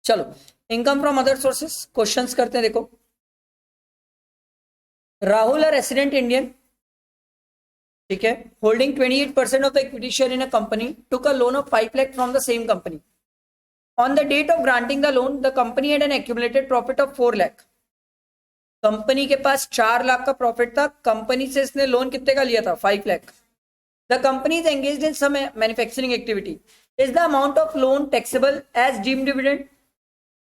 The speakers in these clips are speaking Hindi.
चलो, income from other sources questions करते हैं। देखो, राहुल, अ रेसिडेंट इंडियन, ठीक है, holding 28% of the equity share in a company, took a loan of 5 lakh from the same company. On the date of granting the loan, the company had an accumulated profit of 4 lakh. Company के पास 4 लाख का प्रॉफिट था, कंपनी से इसने लोन कितने का लिया था? 5 lakh. The company is engaged in some manufacturing activity. Is the amount of loan taxable as deemed dividend?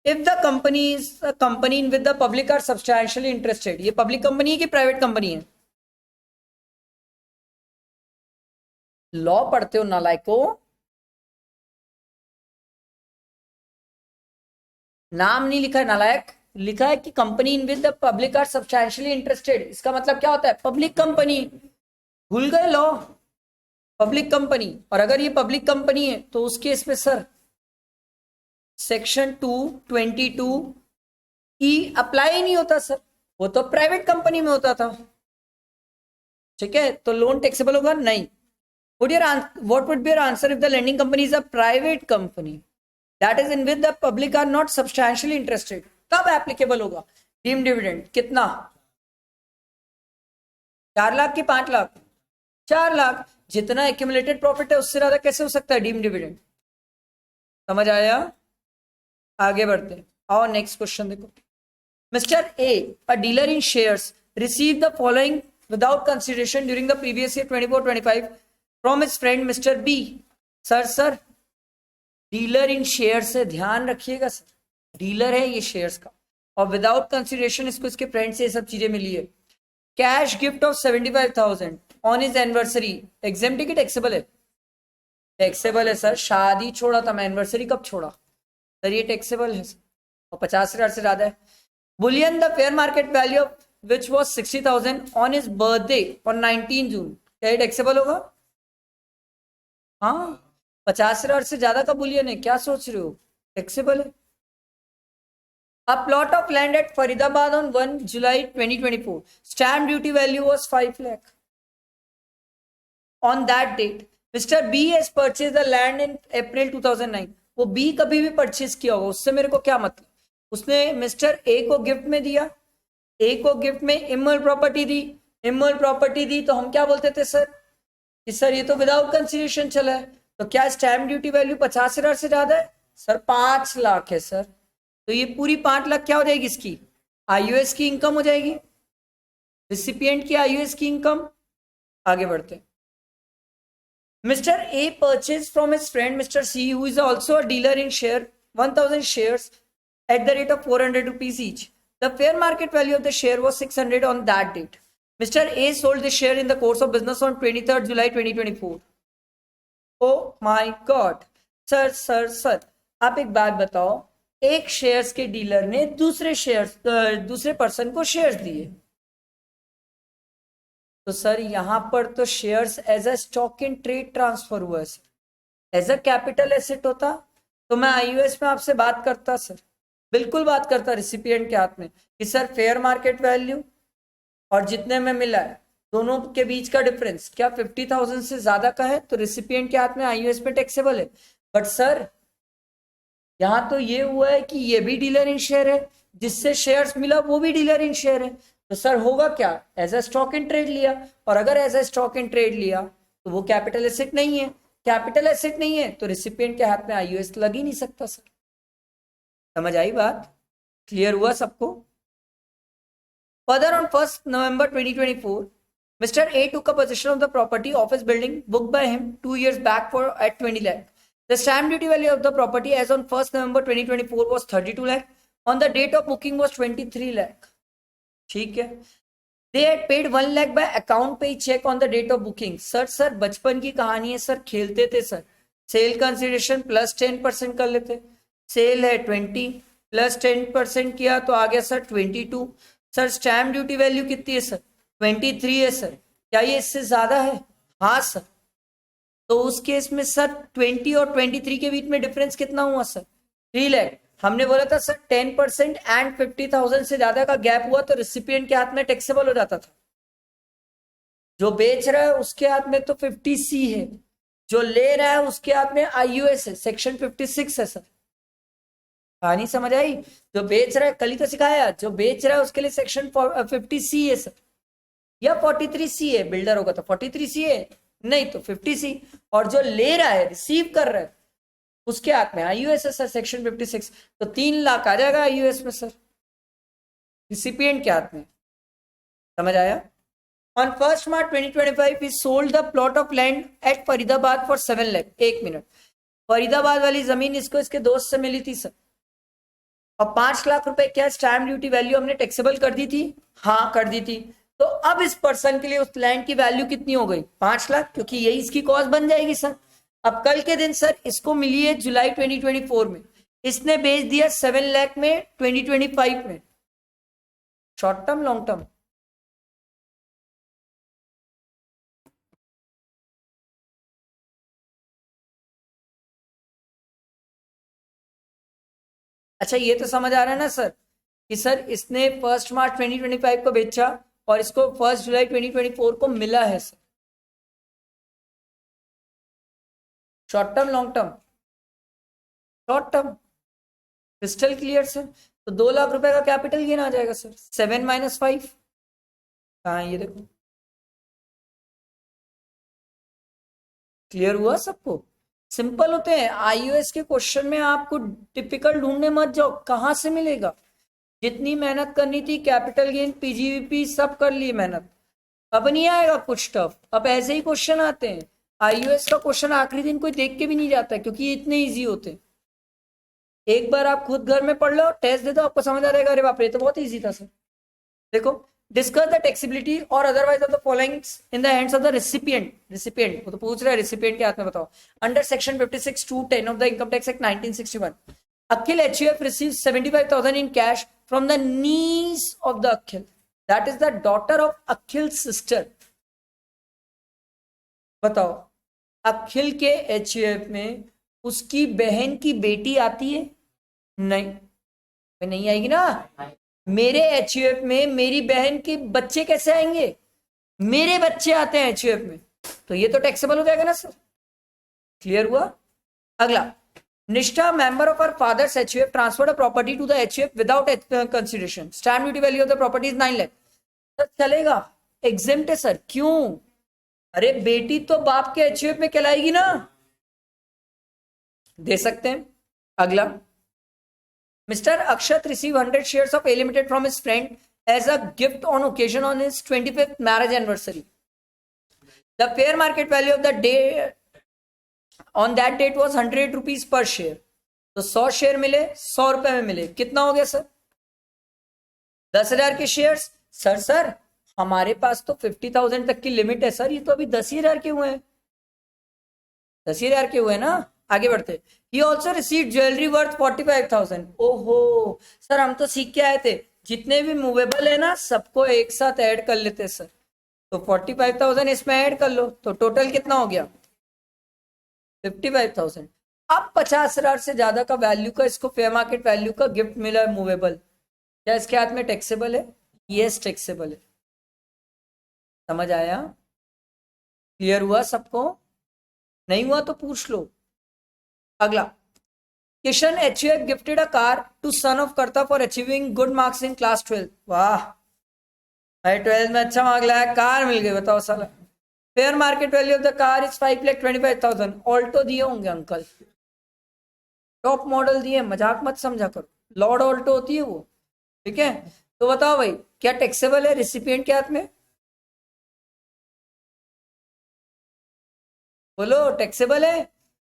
If the company is a company with the public are substantially interested. ये पब्लिक कंपनी है कि प्राइवेट कंपनी है? लॉ पढ़ते हो नालायको? नाम नहीं लिखा है नालायक, लिखा है कि company in with the public are substantially interested. इसका मतलब क्या होता है? Public company. भूल गए लॉ? Public company. और अगर ये पब्लिक कंपनी है तो उस केस में सर सेक्शन 222 अप्लाई ही नहीं होता सर, वो तो प्राइवेट कंपनी में होता था। ठीक है, तो लोन टैक्सेबल होगा नहीं। what would be your answer if the lending company is a private company that is in which the public are not substantially interested? कब एप्लीकेबल होगा डीम डिविडेंड? कितना? 4 लाख की 5 लाख? 4 लाख। जितना एक्यूमुलेटेड प्रॉफिट है उससे ज्यादा कैसे हो सकता है डीम डिविडेंड? समझ आया? आगे बढ़ते हैं। आओ नेक्स्ट क्वेश्चन देखो। Mister A, a dealer in shares, receive the following without consideration during the previous year 24-25 from his friend Mr. B. Sir dealer in share से ध्यान रखिएगा सर, डीलर है ये शेयर्स का, और विदाउट कंसिडरेशन इसको इसके फ्रेंड से ये सब चीजें मिली है। Cash gift of 75,000 on his anniversary, exam ticket taxable है? टैक्सेबल है सर, शादी छोड़ा था मैं, एनिवर्सरी कब छोड़ा सर? ये टैक्सेबल है सर, और 50,000 से ज्यादा है। Boolean, the fair market value of which was 60,000 on his birthday on 19 जून, क्या ये टैक्सेबल होगा? हाँ, 50,000 से ज्यादा का बुलियन है, क्या सोच रहे हो? टैक्सेबल है। A plot of land at Faridabad on 1 July 2024. Stamp duty value was 5 lakh. On that date, Mr. B has purchased the land in April 2009. वो B कभी भी परचेज किया होगा, उससे मेरे को क्या मतलब? उसने मिस्टर ए को गिफ्ट में दिया, ए को गिफ्ट में इमोरल प्रॉपर्टी दी, इमोरल प्रॉपर्टी दी तो हम क्या बोलते थे सर कि सर ये तो विदाउट कंसिडरेशन चला है। तो क्या स्टैम्प ड्यूटी वैल्यू 50,000 से ज्यादा है? सर 5 लाख है सर, तो ये पूरी 5 लाख क्या हो जाएगी? इसकी आईयूएस की इनकम हो जाएगी, रिसिपिएंट की आईयूएस की इनकम। आगे बढ़ते हैं। Mister A purchase from his friend mister see who is also a dealer in share 1000 shares at the rate of 400 rupees each. The fair market value of the share was 600 on that date. Mr. A sold the share in the course of business on 23rd July 2024. Oh my God. Sir आप एक बात बताओ, एक शेयर्स के डीलर ने दूसरे पर्सन को शेयर्स दिए, तो सर यहां पर तो shares as a stock in trade transfer हुआ है sir. As a capital asset होता तो मैं आईयूएस में आपसे बात करता सर, बिल्कुल बात करता रिसिपिएंट के हाथ में कि सर फेयर मार्केट वैल्यू और जितने में मिला है दोनों के बीच का डिफरेंस क्या 50,000 से ज्यादा का है, तो रिसिपिएंट के हाथ में आईयूएस पे टैक्सेबल है। बट सर यहां तो ये हुआ है कि ये भी डीलर इन शेयर है, जिससे शेयर्स मिला वो भी डीलर इन शेयर है, तो सर होगा क्या? As a stock in trade लिया, और अगर as a stock in trade लिया तो वो कैपिटल एसेट नहीं है, कैपिटल एसेट नहीं है तो रिसिपिएंट के हाथ में आईयूएस लग ही नहीं सकता सर। समझ आई बात? क्लियर हुआ सबको? Further, on 1st November 2024, Mr. A took a possession of the property of his building booked by him 2 years back for at 20 lakh. The stamp duty value of the property as on 1st November 2024 was 32 lakh. On the date of booking was 23 lakh. ठीक है, they had paid 1 lakh by account pay check on the date of booking. Sir बचपन की कहानी है सर, खेलते थे सर, सेल कंसिडरेशन प्लस 10% कर लेते, सेल है 20 प्लस 10% किया तो आ गया sir 22। Sir stamp duty value कितनी है सर? 23 है सर, क्या ये इससे ज्यादा है? हाँ सर, तो उस केस में सर 20 और 23 के बीच में डिफरेंस कितना हुआ सर? 3 लाख। हमने बोला था सर 10% एंड 50,000 से ज्यादा का गैप हुआ तो रिसिपिएंट के हाथ में टैक्सेबल हो जाता था। जो बेच रहा है उसके हाथ में तो 50C है, जो ले रहा है उसके हाथ में आईयूएस है, सेक्शन 56 है सर। कहानी समझ आई? जो बेच रहा है, कल ही तो सिखाया, जो बेच रहा है उसके लिए सेक्शन 50C है सर, या 43C है। बिल्डर होगा तो 43C है, नहीं तो 50C। और जो ले रहा है, रिसीव कर रहा है, उसके हाथ में IUS है सर, सेक्शन 56। तो 3 लाख आ जाएगा IUS में सर, रिसिपिएंट के हाथ में। समझ आया? On 1st March 2025, he sold the plot of land at Faridabad for 7 lakh. 1 minute, Faridabad वाली जमीन इसको इसके दोस्त से मिली थी सर, और 5 लाख रुपए क्या स्टैम्प ड्यूटी वैल्यू हमने टैक्सेबल कर दी थी? हाँ कर दी थी। तो अब इस पर्सन के लिए उस लैंड की वैल्यू कितनी हो गई? 5 लाख, क्योंकि यही इसकी कॉस्ट बन जाएगी सर। अब कल के दिन सर इसको मिली है जुलाई 2024 में, इसने बेच दिया 7 लाख में 2025 में। Short term, long term? अच्छा ये तो समझ आ रहा है ना सर, कि सर इसने 1 मार्च 2025 को बेचा और इसको 1 जुलाई 2024 को मिला है sir. Short term, long term? Short term. Crystal clear sir. तो 2 लाख रुपए का कैपिटल गेन आ जाएगा सर। 7 - 5 कहाँ है ये देखो। क्लियर हुआ सबको? सिंपल होते हैं IUS के क्वेश्चन में, आपको टिपिकल ढूंढने मत जाओ, कहां से मिलेगा। जितनी मेहनत करनी थी, कैपिटल गेन, PGVP सब कर लिए मेहनत, अब नहीं आएगा कुछ टफ। अब ऐसे ही क्वेश्चन आते हैं। IUS का क्वेश्चन आखिरी दिन कोई देख के भी नहीं जाता है, क्योंकि ये इतने इजी होते हैं। एक बार आप खुद घर में पढ़ लो, टेस्ट दे दो, आपको समझ आ जाएगा, अरे बाप रे तो बहुत इजी था सर। देखो, डिस्कस द टैक्सेबिलिटी और otherwise of the following in the hands of the recipient. Recipient वो तो पूछ रहा है, रेसिपिएंट के हाथ में बताओ। Under section 56(2)(10) of the income tax act 1961, Akhil HUF received 75,000 in cash from the niece of the Akhil. That is the daughter of Akhil's sister. बताओ, अखिल के HUF में उसकी बहन की बेटी आती है? नहीं, नहीं आएगी ना। मेरे HUF में मेरी बहन के बच्चे कैसे आएंगे? मेरे बच्चे आते हैं HUF में, तो ये तो टैक्सेबल हो जाएगा ना सर। क्लियर हुआ? अगला, Nishtha member of her father's HUF transferred a property to the HUF without consideration. Stamp duty value of the property is 9 lakh. Sir चलेगा, एग्जेम्प्ट है सर। क्यों? अरे बेटी तो बाप के HUF में कहलाएगी ना, दे सकते हैं। अगला, mister Akshat receive 100 shares of A Limited from his friend as a gift on occasion on his 25th marriage anniversary. The fair market value of the day on that date was 100 rupees per share. तो 100 शेयर मिले, 100 रुपए में मिले, कितना हो गया सर? 10,000 के शेयर्स। सर हमारे पास तो 50,000 तक की लिमिट है सर, ये तो अभी 10,000 के हुए हैं। 10,000 के हुए ना। आगे बढ़ते। He also received jewellery worth 45,000। ओहो सर, हम तो सीख के आए थे, जितने भी मूवेबल है ना सबको एक साथ ऐड कर लेते सर। तो 45,000 इसमें ऐड कर लो, तो टोटल कितना हो गया? 55,000। अब 50,000 से ज्यादा का वैल्यू का इसको फेयर मार्केट वैल्यू का गिफ्ट मिला है मूवेबल, क्या इसके हाथ में टैक्सेबल है? यस टैक्सेबल है। समझ आया? क्लियर हुआ सबको? नहीं हुआ तो पूछ लो। अगला, Kishan HUF gifted a car to son of karta for achieving good marks in class 12। वाह भाई, 12 में अच्छा मार्क लाया, कार मिल गई। बताओ साला। Fair market value of the car is 5,25,000। Alto दिए होंगे अंकल, टॉप मॉडल दिए, मजाक मत समझा करो। लॉर्ड ऑल्टो होती है वो, ठीक है। तो बताओ भाई, क्या टैक्सेबल है रिसिपिएंट के हाथ में? बोलो, टैक्सेबल है?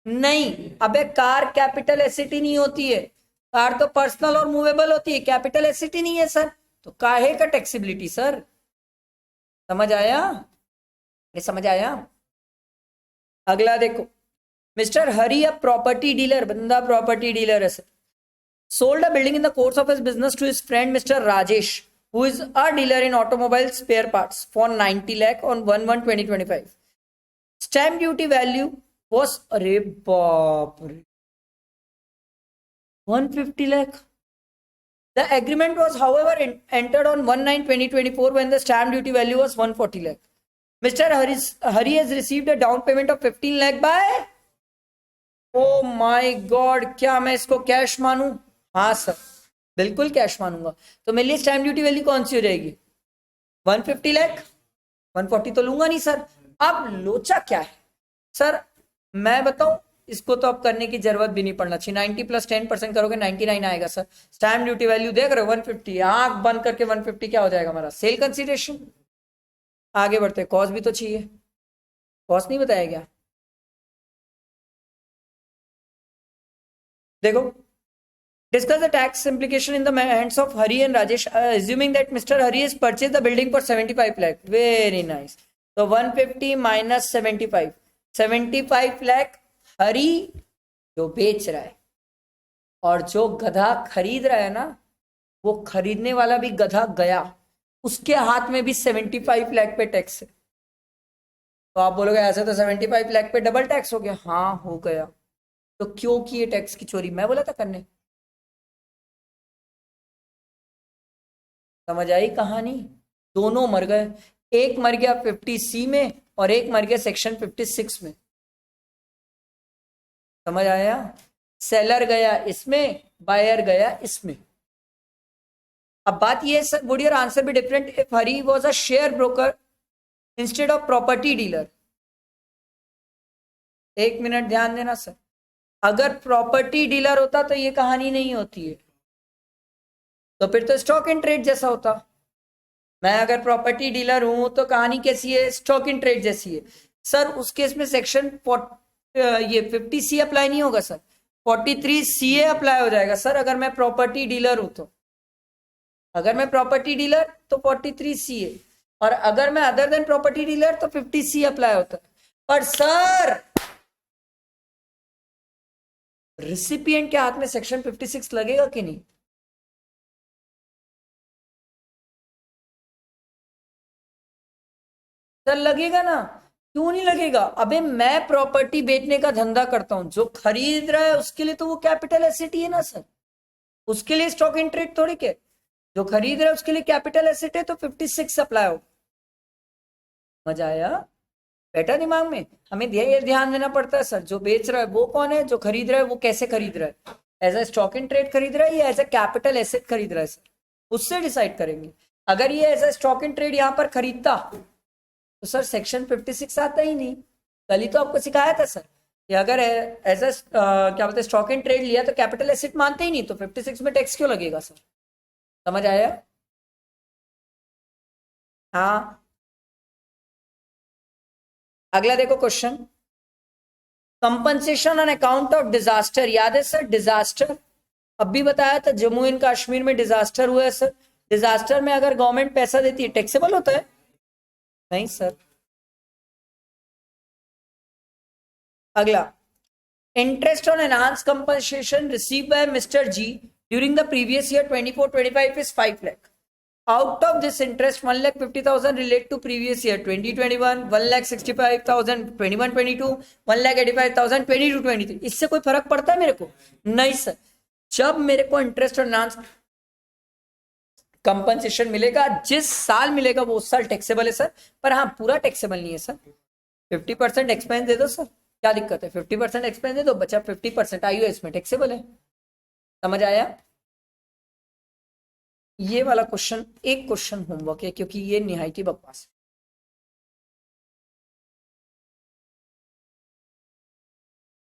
नहीं। अबे कार कैपिटल एसेट ही नहीं होती है, कार तो पर्सनल और मूवेबल होती है, कैपिटल एसेट ही नहीं है सर। तो काहे का टैक्सेबिलिटी सर? समझ आया? ये समझ आया? अगला देखो, mister Hari a property dealer, बंदा प्रॉपर्टी डीलर है sir, sold a building in the course of his business to his friend Mr. Rajesh, who is a dealer in automobile spare parts, for 90 lakh on 1/1/2025. Stamp duty value was, अरे बाप रे, 150 lakh. The agreement was, however, entered on 1/9/2024 when the stamp duty value was 140 lakh. Mr. Hari has received a down payment of 15 lakh by, oh my god, क्या मैं इसको कैश मानूं? हाँ सर, बिल्कुल कैश मानूंगा। तो मेरे लिए स्टैम्प ड्यूटी वैल्यू कौन सी हो जाएगी? 150 लाख। 140 तो लूंगा नहीं सर। अब लोचा क्या है सर, मैं बताऊं, इसको तो अब करने की जरूरत भी नहीं पड़ना चाहिए। 90 प्लस 10% करोगे 99 आएगा सर। स्टैम्प ड्यूटी वैल्यू देख रहे हो 150, आंख बंद करके 150 क्या हो जाएगा हमारा? Sale consideration. आगे बढ़ते, कॉस्ट भी तो चाहिए। कॉस्ट नहीं बताया गया, देखो। Discuss the tax implication in the hands of Hari and Rajesh, assuming that Mr. Hari has purchased the building for 75 lakh. Very nice. So 150 minus 75. 75 lakh हरी जो बेच रहा है, और जो गधा खरीद रहा है ना, वो खरीदने वाला भी गधा गया, उसके हाथ में भी 75 लाख पे टैक्स है। तो आप बोलोगे ऐसे तो 75 लाख पे डबल टैक्स हो गया। हाँ हो गया। तो क्यों किए टैक्स की चोरी? मैं बोला था करने। समझ आई कहानी? दोनों मर गए। एक मर गया 50C में और एक मर गया सेक्शन 56 में। समझ आया? सेलर गया इसमें, बायर गया इसमें। अब बात यह है, would your answer be different if Hari was a share broker instead of property dealer? एक मिनट ध्यान देना सर। अगर प्रॉपर्टी डीलर होता तो ये कहानी नहीं होती है, तो फिर तो स्टॉक इन ट्रेड जैसा होता। मैं अगर प्रॉपर्टी डीलर हूं तो कहानी कैसी है? स्टॉक इन ट्रेड जैसी है सर। उस केस में सेक्शन ये 50C अप्लाई नहीं होगा सर, 43CA अप्लाई हो जाएगा सर। अगर मैं प्रॉपर्टी डीलर हूं तो, अगर मैं प्रॉपर्टी डीलर तो 43CA, और अगर मैं अदर देन प्रॉपर्टी डीलर तो 50C अप्लाई होता है। पर सर रिसिपिएंट के हाथ में सेक्शन 56 लगेगा कि नहीं? सर लगेगा ना। क्यों नहीं लगेगा? अबे मैं प्रॉपर्टी बेचने का धंधा करता हूं, जो खरीद रहा है उसके लिए तो वो कैपिटल एसेट ही है ना सर। उसके लिए स्टॉक इन ट्रेड थोड़ी के। जो खरीद रहा है उसके लिए कैपिटल एसेट है, तो 56 अप्लाई हो। मजा आया? बैठा दिमाग में? हमें ये ध्यान देना पड़ता है सर, जो बेच रहा है वो कौन है, जो खरीद रहा है वो कैसे खरीद रहा है, as a stock in trade खरीद रहा है या एज ए कैपिटल एसेट खरीद रहा है सर, उससे डिसाइड करेंगे। अगर ये as a stock in trade यहां पर खरीदता तो सर सेक्शन 56 आता ही नहीं। कल ही तो आपको सिखाया था सर कि अगर एज ए क्या बोलते हैं स्टॉक इन ट्रेड लिया तो कैपिटल एसेट मानते ही नहीं, तो 56 में टैक्स क्यों लगेगा सर? समझ आया? हाँ। अगला देखो question, compensation on account of disaster. याद है सर डिजास्टर? अभी बताया था जम्मू एंड कश्मीर में डिजास्टर हुआ है सर। डिजास्टर में अगर गवर्नमेंट पैसा देती है, टैक्सेबल होता है? नहीं सर। अगला, interest on enhance compensation receive by mister G during the previous year 24-25 is 5 lakh. Out of this interest, 1,50,000 relate to previous year 2021, 1,65,000 21-22, 1,85,000 22-23। इससे कोई फर्क पड़ता है मेरे को? नहीं सर। जब मेरे को इंटरेस्ट और नॉन कंपनसेशन मिलेगा, जिस साल मिलेगा वो उस साल टैक्सेबल है सर। पर हाँ पूरा टैक्सेबल नहीं है सर। 50% एक्सपेंस दे दो सर, क्या दिक्कत है? 50% एक्सपेंस दे दो, बचा 50% आईओएस में टैक्सेबल है। समझ आया? ये वाला क्वेश्चन एक क्वेश्चन होमवर्क है, क्योंकि ये निहायती बकवास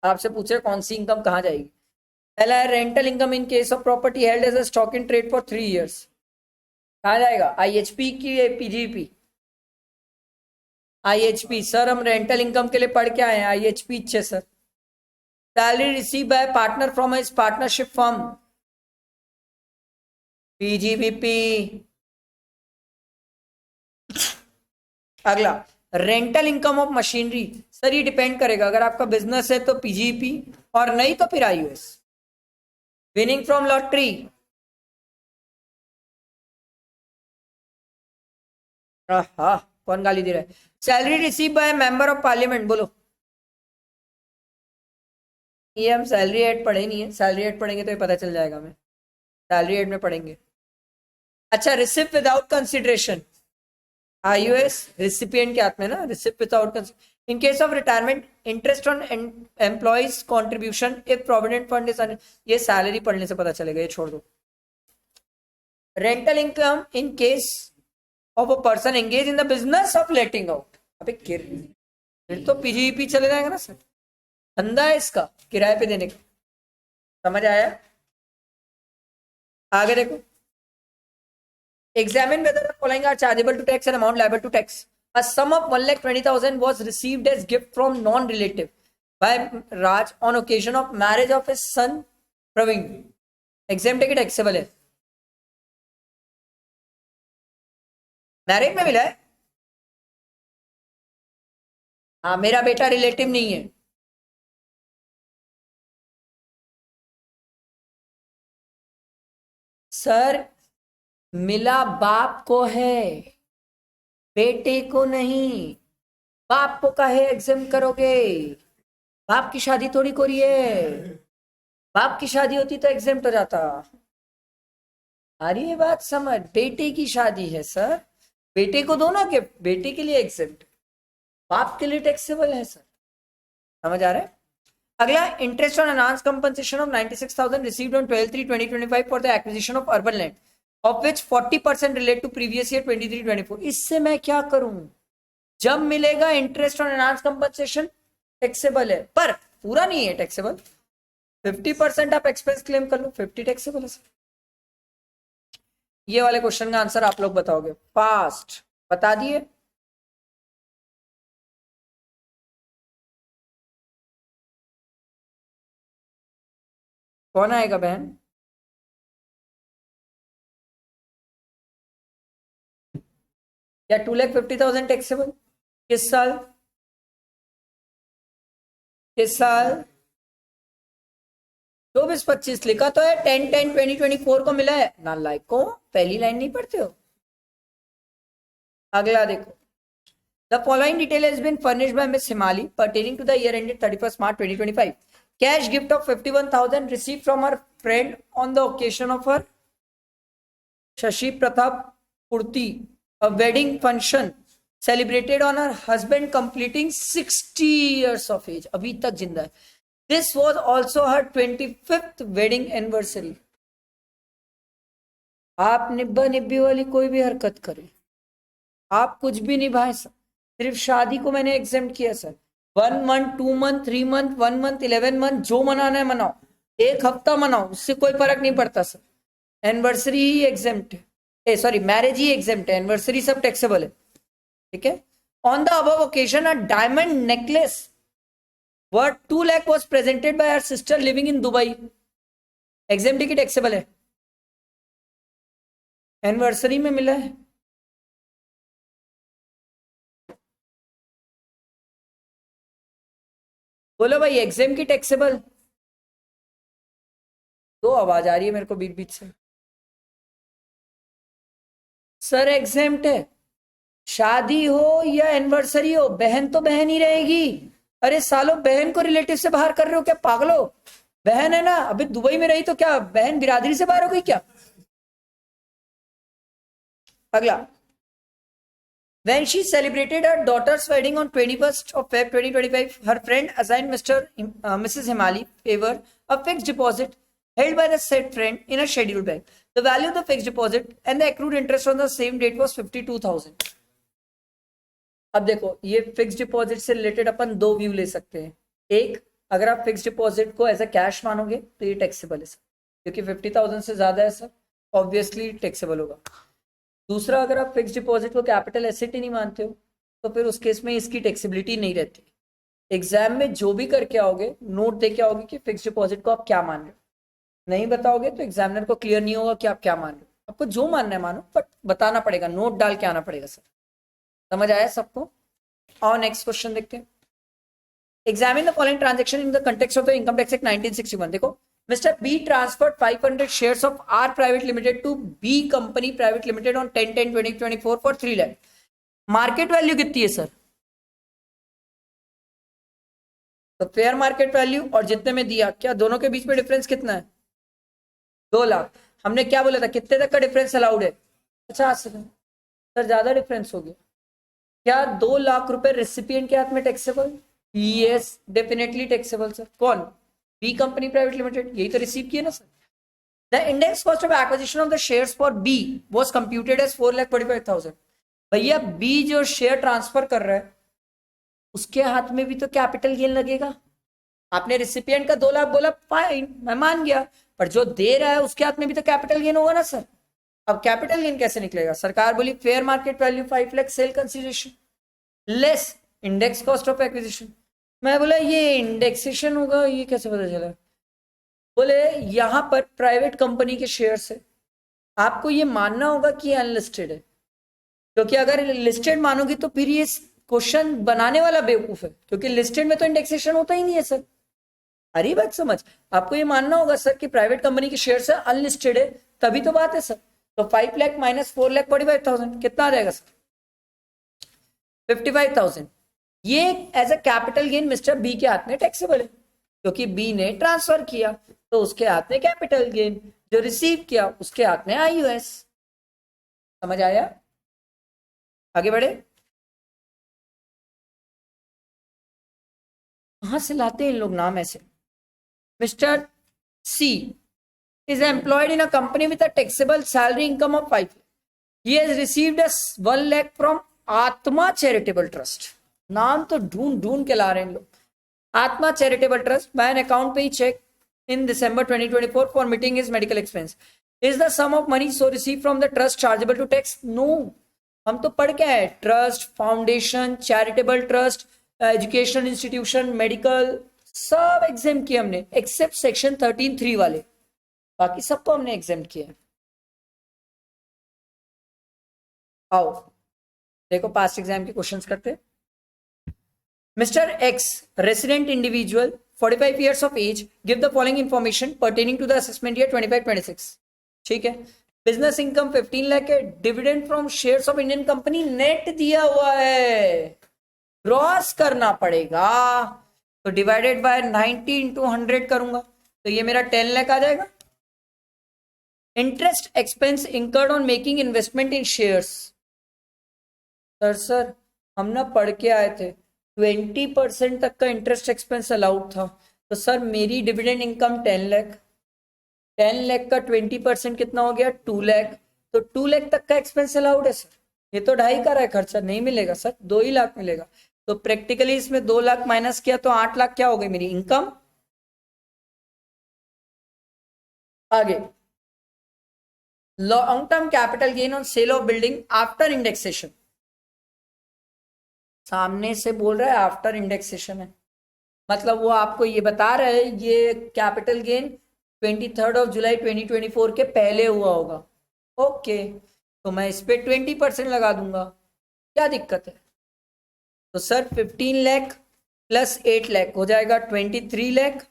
है। आपसे पूछे कौन सी इनकम कहां जाएगी। पहला है rental income in case of property held as a stock in trade for 3 years. कहा जाएगा? आईएचपी की पीजीपी? आईएचपी सर, हम रेंटल इनकम के लिए पढ़ के आए हैं, आईएचपी अच्छे sir. Salary received by partner from his partnership firm, PGBP. अगला, rental income of machinery. Sir ये डिपेंड करेगा, अगर आपका बिजनेस है तो पीजीपी, और नहीं तो फिर आईयूएस। विनिंग फ्रॉम लॉटरी, हाँ कौन गाली दे रहा है? Salary received by member of parliament, बोलो। ये हम सैलरी एड पढ़े नहीं है, सैलरी एड पढ़ेंगे तो ये पता चल जाएगा हमें, सैलरी एड में पढ़ेंगे। अच्छा, रिसिव विदाउट कंसिडरेशन, आईयूएस रिसिपिएंट के हाथ में ना, receive without in case of retirement interest on employees contribution if provident fund is, ये सैलरी पढ़ने से पता चलेगा, ये छोड़ दो। Rental income in case of a person engage in the business of letting out. अबे फिर तो पीजीपी चले जाएगा ना सर, धंधा है इसका किराए पे देने का। समझ आया? आगे देखो, examine whether the following are chargeable to tax and amount liable to tax. A sum of 1,20,000 was received as gift from non-relative by Raj on occasion of marriage of his son Praveen. Exempt है कि taxable है? मैरिज में मिला है? हाँ, मेरा बेटा रिलेटिव नहीं है। सर मिला बाप को है, बेटे को नहीं। बाप को काहे एग्जाम करोगे? बाप की शादी थोड़ी करी है, बाप की शादी होती तो एग्जाम हो जाता। अरे ये बात समझ, बेटे की शादी है सर, बेटे को दो ना गिफ्ट, बेटे के लिए एग्जाम, बाप के लिए टैक्सेबल है सर। समझ आ रहा है? अगला, interest on enhance compensation of 96,000 received on 12/3/2025 for the acquisition of urban land of which 40% relate to previous year 23-24। इससे मैं क्या करूं? जब मिलेगा interest on enhance compensation taxable है, पर पूरा नहीं है टैक्सेबल। 50% आप एक्सपेंस क्लेम कर लो, 50 टैक्सेबल है। ये वाले क्वेश्चन का आंसर आप लोग बताओगे फास्ट, बता दिए। कौन आएगा बहन? या 2,50,000 टैक्सेबल किस साल? किस साल? 24-25 लिखा तो है, 10/10/2024 को मिला है ना। लाइक को पहली लाइन नहीं पढ़ते हो? अगला देखो, the following detail has been furnished by miss Himali pertaining to the year ended 31 March 2025। Cash gift of 51,000 received from her friend on the occasion of her Shashi Pratap Purti, a wedding function celebrated on her husband completing 60 years of age, अभी तक जिंदा है। This was also her 25th wedding anniversary। आप निब्बा निब्बी वाली कोई भी हरकत करे, आप कुछ भी निभाए सर, सिर्फ शादी को मैंने एग्जाम किया sir. 1 month 2 month 3 month 1 month 11 month जो मनाना है मनाओ, एक हफ्ता मनाओ, उससे कोई फर्क नहीं पड़ता सर। एनिवर्सरी ही एग्जाम्प्ट है, सॉरी मैरिज ही एग्जाम्प्ट है, एनिवर्सरी सब टैक्सेबल है। ठीक है। On the above occasion a diamond necklace worth 2 lakh was presented by her sister living in Dubai. Exempt की टैक्सेबल है, एनिवर्सरी में मिला है। बोलो भाई एग्जाम की टैक्सेबल। दो आवाज आ रही है मेरे को बीच बीच से। सर एग्जाम्प्ट है, शादी हो या एनिवर्सरी हो, बहन तो बहन ही रहेगी। अरे सालो, बहन को रिलेटिव से बाहर कर रहे हो क्या? पागलो, बहन है ना। अभी दुबई में रही तो क्या बहन बिरादरी से बाहर हो गई क्या? अगला, when she celebrated her daughter's wedding on 21st of Feb 2025, her friend assigned Mrs. Himali favor a fixed deposit held by the said friend in a scheduled bank. The value of the fixed deposit and the accrued interest on the same date was 52,000। अब देखो, ये फिक्स डिपॉजिट से रिलेटेड अपन दो व्यू ले सकते हैं। एक, अगर आप फिक्स डिपॉजिट को एज अ कैश मानोगे तो ये टैक्सेबल है सर, क्योंकि 50,000 से ज्यादा है सर, ऑब्वियसली टैक्सेबल होगा। दूसरा, अगर आप फिक्स डिपॉजिट को कैपिटल एसेट ही नहीं मानते हो तो फिर उस केस में इसकी टैक्सेबिलिटी नहीं रहती। एग्जाम में जो भी करके आओगे, नोट दे के आओगे कि फिक्स डिपॉजिट को आप क्या मान रहे हो। नहीं बताओगे तो एग्जामिनर को क्लियर नहीं होगा कि आप क्या मान रहे हो। आपको जो मानना है मानो, बट बताना पड़ेगा, नोट डाल के आना पड़ेगा सर। समझ आया सबको? और नेक्स्ट क्वेश्चन देखते हैं। Examine the following transaction in the context of the income tax act 1961। देखो, Mr. B transferred 500 shares of R Private Limited to B Company Private Limited on 10/10/2024 for 3 lakh। Market value कितनी है सर? तो फेयर मार्केट वैल्यू और जितने में दिया, क्या दोनों के बीच में डिफरेंस कितना है? 2 लाख। हमने क्या बोला था, कितने तक का डिफरेंस अलाउड है? 50। सर ज्यादा डिफरेंस हो गया। क्या 2 लाख रुपए रेसिपिएंट के हाथ में taxable? Yes, definitely taxable sir. कौन? बी कंपनी प्राइवेट लिमिटेड, यही तो रिसीव किया ना sir. The index cost of acquisition of the shares for B was computed as 4,45,000। भैया बी जो शेयर ट्रांसफर कर रहा है उसके हाथ में भी तो कैपिटल गेन लगेगा। आपने रिसिपिएंट का 2 लाख बोला, फाइन, मैं मान गया, पर जो दे रहा है उसके हाथ में भी तो कैपिटल गेन होगा ना सर। अब कैपिटल गेन कैसे निकलेगा? सरकार बोली fair market value 5 lakh sale consideration less index cost of acquisition. मैं बोला ये इंडेक्सेशन होगा, ये कैसे पता चला? बोले यहां पर प्राइवेट कंपनी के शेयर है, आपको ये मानना होगा कि ये अनलिस्टेड है, क्योंकि अगर लिस्टेड मानोगे तो फिर ये क्वेश्चन बनाने वाला बेवकूफ है, क्योंकि लिस्टेड में तो इंडेक्सेशन होता ही नहीं है सर। अरे बात समझ, आपको ये मानना होगा सर कि प्राइवेट कंपनी के शेयर है, अनलिस्टेड है, तभी तो बात है सर। तो 5 लाख माइनस 4,45,000 कितना आ जाएगा सर? 55,000। ये as a capital gain mister B के हाथ में टैक्सेबल है, क्योंकि बी ने ट्रांसफर किया तो उसके हाथ में कैपिटल गेन, जो रिसीव किया उसके हाथ में आईयूएस। समझ आया? आगे बढ़े। कहां से लाते हैं इन लोग नाम ऐसे? Mister C is employed in a company with a taxable salary income of 5 lakh. He has received a 1 lakh from आत्मा चैरिटेबल ट्रस्ट। नाम तो ढूंढ ढूंढ के ला रहे हैं लोग। आत्मा charitable trust by an account pay check in December 2024 for meeting his medical expense. Is the sum of money so received from the trust chargeable to tax? No. हम तो पढ़ के आए, trust, foundation, charitable trust, education institution, medical, सब एग्जाम किए हमने एक्सेप्ट सेक्शन 13(3) वाले, बाकी सबको हमने एग्जाम किया है। आओ देखो पास्ट एग्जाम के क्वेश्चंस करते। Mister x resident individual 45 years of age give the following information pertaining to the assessment year 25-26। ठीक है, बिजनेस इनकम 15 लाख है, dividend from shares of Indian company net दिया हुआ है, ग्रॉस करना पड़ेगा, तो डिवाइडेड बाय 90 into 100 करूंगा तो ये मेरा 10 लाख आ जाएगा। Interest expense incurred on making investment in shares. Sir हम ना पढ़ के आए थे 20% तक का इंटरेस्ट एक्सपेंस अलाउड था, तो सर मेरी डिविडेंड इनकम 10 लाख, 10 लाख का 20% कितना हो गया? 2 लाख, तो 2 लाख तक का एक्सपेंस अलाउड है सर। ये तो 2.5 का रहा है खर्चा, नहीं मिलेगा सर, 2 ही लाख मिलेगा। तो प्रैक्टिकली इसमें 2 लाख माइनस किया तो 8 लाख क्या हो गई मेरी इनकम। आगे long term capital gain on sale of building after indexation. सामने से बोल रहा है आफ्टर इंडेक्सेशन है, मतलब वो आपको ये बता रहा है ये कैपिटल गेन 23 जुलाई 2024 के पहले हुआ होगा। ओके, तो मैं इस पे 20% लगा दूंगा, क्या दिक्कत है? तो सर 15 लाख प्लस 8 लाख हो जाएगा 23 लाख।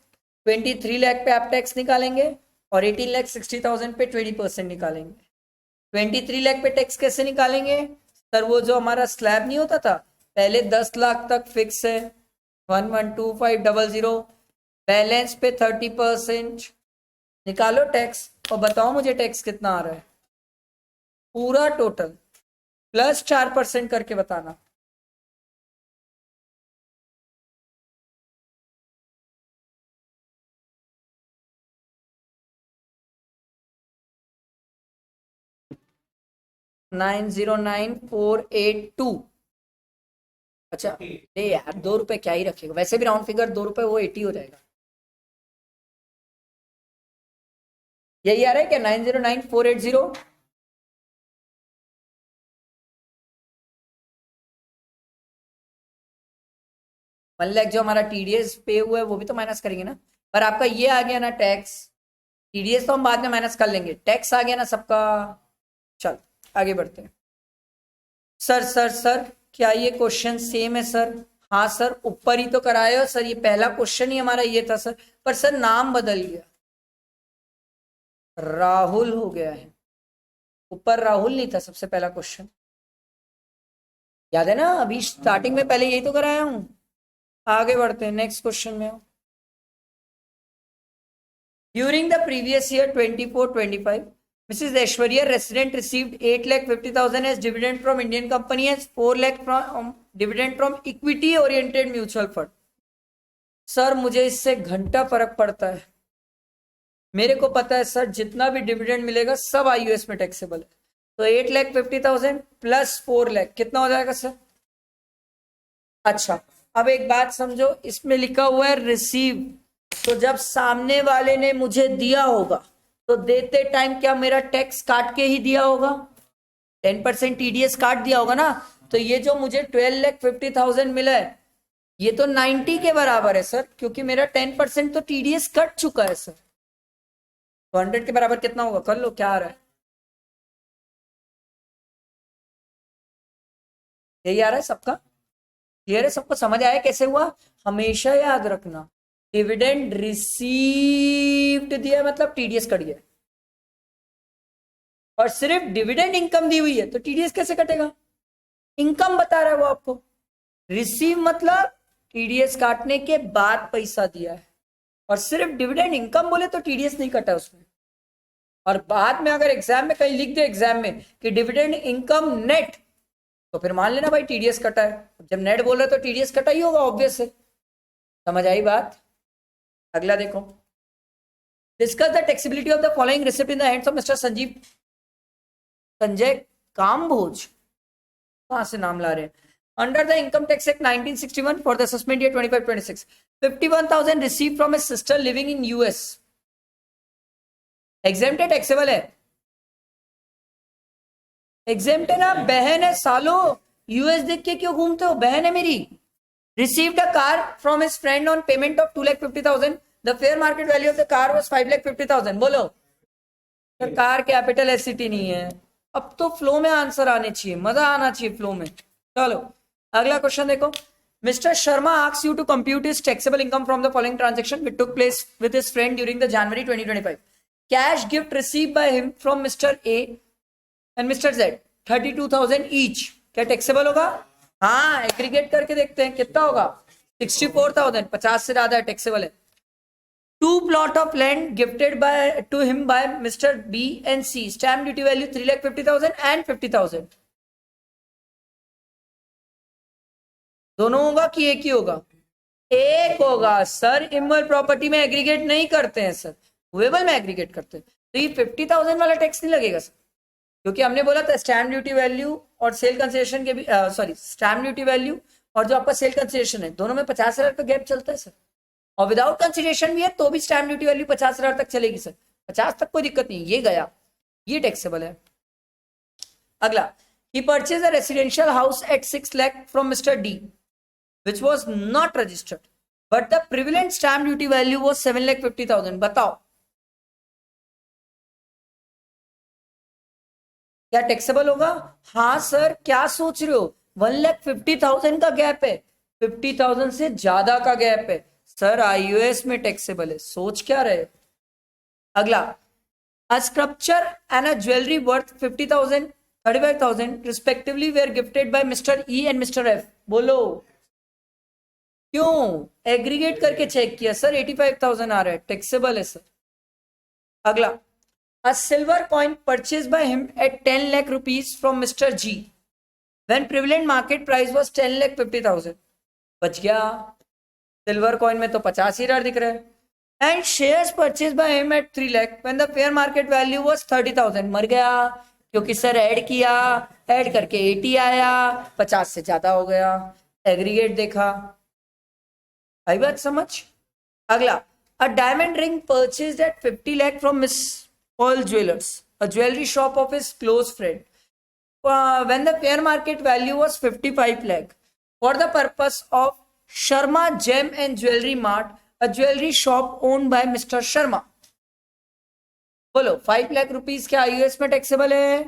23 लाख पे आप टैक्स निकालेंगे और 18,60,000 पे 20% निकालेंगे। 23 लाख पे टैक्स कैसे निकालेंगे सर? वो जो हमारा स्लैब नहीं होता था पहले 10 लाख तक फिक्स है 112500, बैलेंस पे 30% निकालो टैक्स और बताओ मुझे टैक्स कितना आ रहा है, पूरा टोटल प्लस 4% करके बताना। $909,482। अच्छा ये यार 2 रुपए क्या ही रखेगा, वैसे भी राउंड फिगर 2 रुपए, वो 80 हो जाएगा। यही आ रहा है क्या 909,480? मतलब जो हमारा टीडीएस पे हुआ है वो भी तो माइनस करेंगे ना, पर आपका ये आ गया ना टैक्स, टीडीएस तो हम बाद में माइनस कर लेंगे, टैक्स आ गया ना सबका। चल आगे बढ़ते हैं। सर क्या ये क्वेश्चन सेम है सर? हाँ सर, ऊपर ही तो कराए हो सर, ये पहला क्वेश्चन ही हमारा ये था सर, पर सर नाम बदल गया, राहुल हो गया है, ऊपर राहुल नहीं था सबसे पहला क्वेश्चन, याद है ना? अभी स्टार्टिंग में पहले यही तो कराया हूं। आगे बढ़ते हैं नेक्स्ट क्वेश्चन में। During the previous year 24-25 Mrs. Aishwarya, resident, received 8,50,000 as dividend from Indian company as 4 lakh from dividend from equity oriented mutual fund. Sir मुझे इससे घंटा फर्क पड़ता है, मेरे को पता है सर जितना भी डिविडेंड मिलेगा सब आईयूएस में टैक्सेबल है। तो 8,50,000 प्लस 4 लाख कितना हो जाएगा सर? अच्छा, अब एक बात समझो, इसमें लिखा हुआ है रिसीव, तो जब सामने वाले ने मुझे दिया होगा तो देते टाइम क्या मेरा टैक्स काट के ही दिया होगा? 10% टीडीएस काट दिया होगा ना। तो ये जो मुझे 12,50,000 मिला है ये तो 90 के बराबर है सर, क्योंकि मेरा 10% तो टीडीएस कट चुका है सर। तो 100 के बराबर कितना होगा? कर लो, क्या आ रहा है? यही आ रहा है सबका? क्लियर है? सबको समझ आया कैसे हुआ? हमेशा याद रखना, डिविडेंड रिसीव्ड दिया मतलब टीडीएस कट गया, और सिर्फ डिविडेंड इनकम दी हुई है तो टीडीएस कैसे कटेगा? इनकम बता रहा है वो आपको। रिसीव मतलब टीडीएस काटने के बाद पैसा दिया है, और सिर्फ डिविडेंड इनकम बोले तो टीडीएस नहीं कटा उसमें। और बाद में अगर एग्जाम में कहीं लिख दे एग्जाम में कि डिविडेंड इनकम नेट, तो फिर मान लेना भाई टीडीएस कटा है। जब नेट बोल रहे तो टीडीएस कटा ही होगा ऑब्वियस है। समझ आई बात? अगला देखो, discuss the taxability of the following receipt in the hands of mister Sanjay Kambhoj. कहां से नाम ला रहे हैं? Under the income tax act 1961 for the assessment year 25-26, 51,000 received from a sister living in US. Exempted taxable है? एग्जेम्प्ट है ना, बहन है सालो, यूएस देख के क्यों घूमते हो? बहन है मेरी। Received a car from his friend on payment of 2,50,000. The fair market value of the car was 5,50,000. बोलो सर, कार कैपिटल एसिटी नहीं है। अब तो फ्लो में आंसर आने चाहिए, मजा आना चाहिए फ्लो में। चलो अगला क्वेश्चन देखो, mister Sharma asks you to compute his taxable income from the following transaction which took place with his friend during the January 2025. Cash gift received by him from Mr. A and Mr. Z 32,000 each. क्या टैक्सेबल होगा? हाँ, एग्रीगेट करके देखते हैं कितना होगा। 64,000, 50 से ज्यादा टैक्सेबल है। 2 plot of land gifted to him by Mr. B and C. Stamp duty value 3,50,000 and 50,000. दोनों होगा कि एक ही होगा? एक होगा सर। इमोल प्रॉपर्टी में एग्रीगेट नहीं करते हैं सर, वेबल में एग्रीगेट करते हैं। तो ये 50,000 वाला टैक्स नहीं लगेगा सर, क्योंकि हमने बोला था स्टैम्प ड्यूटी वैल्यू और सेल कंसिडरेशन के भी स्टैम्प ड्यूटी वैल्यू और जो आपका सेल कंसिडरेशन है दोनों में 50,000 का गैप चलता है सर। और विदाउट कंसिडरेशन भी है तो भी स्टैम्प ड्यूटी वैल्यू 50,000 तक चलेगी सर। 50 तक कोई दिक्कत नहीं, ये गया, ये टैक्सेबल है। अगला, he purchase a residential house at 6 lakh from mister D which was not registered but the prevalent stamp duty value was 7,50,000। बताओ क्या टैक्सेबल होगा? हाँ सर, क्या सोच रहे हो? 1,50,000 का गैप है, 50,000 से ज्यादा का गैप है सर, आईयूएस में टैक्सेबल है। सोच क्या रहे? अगला, a sculpture and a jewellery worth 50,000, 35,000 respectively were gifted by mister E and mister F. बोलो क्यों? एग्रीगेट करके चेक किया सर, 85,000 आ रहा है, टैक्सेबल है सर। अगला, a silver coin purchased by him at 10 lakh rupees from Mr. G when prevalent market price was 10,50,000। बच गया, सिल्वर कॉइन में तो 85,000 दिख रहा है। And shares purchase by him at 3 lakh when the fair market value was 30,000। मर गया, क्योंकि सर ऐड किया, ऐड करके 80 आया, 50 से ज्यादा हो गया, एग्रीगेट देखा। आई बात समझ? अगला, a diamond ring purchased at 50 lakh from miss All Jewelers, a jewelry shop of his close friend, when the fair market value was 55 lakh for the purpose of Sharma Gem and Jewelry Mart, a jewelry shop owned by Mr. Sharma। बोलो 5 लाख रुपीस क्या यूएस में टैक्सेबल है?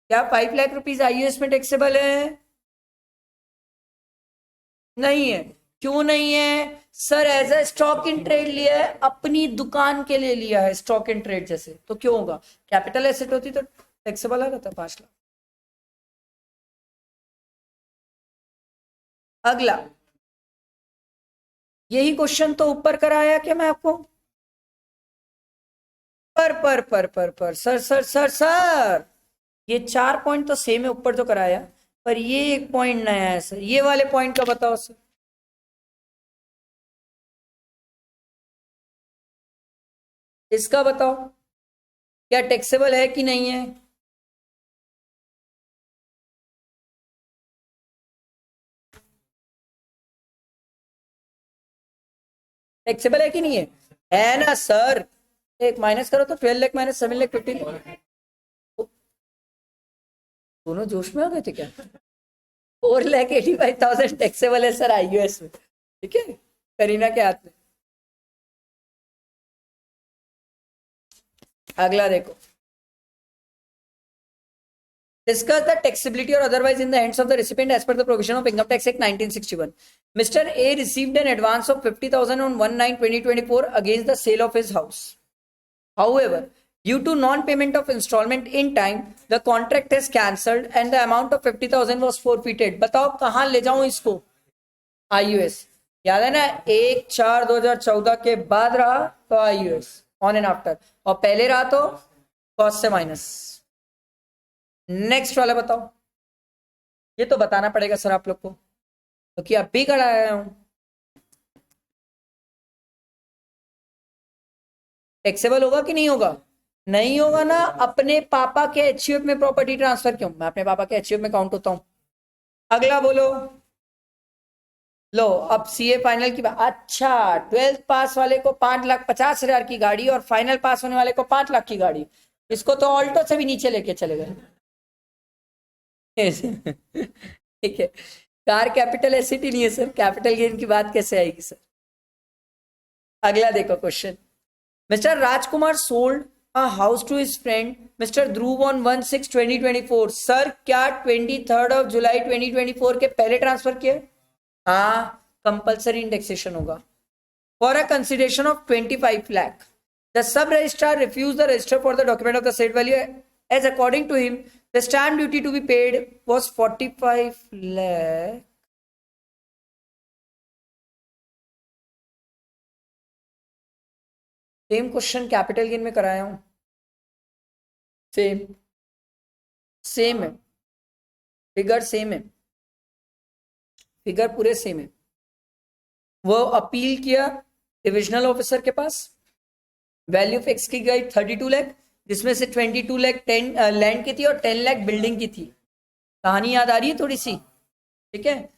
क्या 5 लाख रुपीस आईयूएस में टैक्सेबल है? नहीं है। क्यों नहीं है sir? As a stock in trade लिया है, अपनी दुकान के लिए लिया है स्टॉक इन ट्रेड जैसे, तो क्यों होगा? कैपिटल एसेट होती तो टैक्सेबल आ जाता 5 लाख। अगला, यही क्वेश्चन तो ऊपर कराया क्या मैं आपको? पर सर, ये 4 पॉइंट तो सेम है, ऊपर तो कराया, पर ये एक पॉइंट नया है सर, ये वाले पॉइंट का बताओ सर। इसका बताओ, क्या टैक्सेबल है कि नहीं है? टैक्सेबल है कि नहीं है ना सर? एक माइनस करो तो 12 लाख माइनस 7 लाख 15, दोनों जोश में आ गए थे क्या? 4,85,000 टैक्सेबल है सर आईयूएस में, ठीक है, करीना के हाथ में। अगला देखो, discuss the taxability or otherwise in the hands of the recipient as per the provision of Income Tax Act 1961. Mr. A received an advance of 50,000 on 1/9/2024 against the sale of his house. However, due to non-payment of installment in time, the contract is cancelled and the amount of 50,000 was forfeited. बताओ कहाँ ले जाऊं इसको? आईयूएस, याद है ना, 1/4/2014 के बाद रहा तो आईयूएस ऑन एंड आफ्टर, और पहले रहा तो कॉस्ट से माइनस। नेक्स्ट वाला बताओ, ये तो बताना पड़ेगा सर आप लोग को, क्योंकि अब भी कराया हूं। टैक्सेबल होगा कि नहीं होगा? नहीं होगा ना, अपने पापा के एचयूएफ में प्रॉपर्टी ट्रांसफर क्यों? मैं अपने पापा के एचयूएफ में काउंट होता हूं। अगला बोलो, लो अब सीए फाइनल की बात। अच्छा, 12th पास वाले को 5,50,000 की गाड़ी और फाइनल पास होने वाले को 5 लाख की गाड़ी, इसको तो ऑल्टो से भी नीचे लेके चले गए। ठीक है, कार कैपिटल एसेट ही नहीं है सर, कैपिटल गेन की बात कैसे आएगी सर? अगला देखो question, mister Rajkumar sold a house to his friend mister Dhruv on 1/6/2024। Sir क्या 23 जुलाई 2024 के पहले ट्रांसफर किए? हाँ, कंपल्सरी इंडेक्सेशन होगा। For a consideration of 25 lakh, the sub registrar refuse the register for the document of the set value as according to him the stamp duty to be paid was 45 lakh. Same question capital gain में कराया हूं, सेम सेम है, फिगर सेम है, फिगर पूरे सेम है। वो अपील किया डिविजनल ऑफिसर के पास, वैल्यू फिक्स की गई 32 लाख, जिसमें से 22 लाख लैंड की थी और 10 लाख बिल्डिंग की थी। कहानी याद आ रही है थोड़ी सी? ठीक है,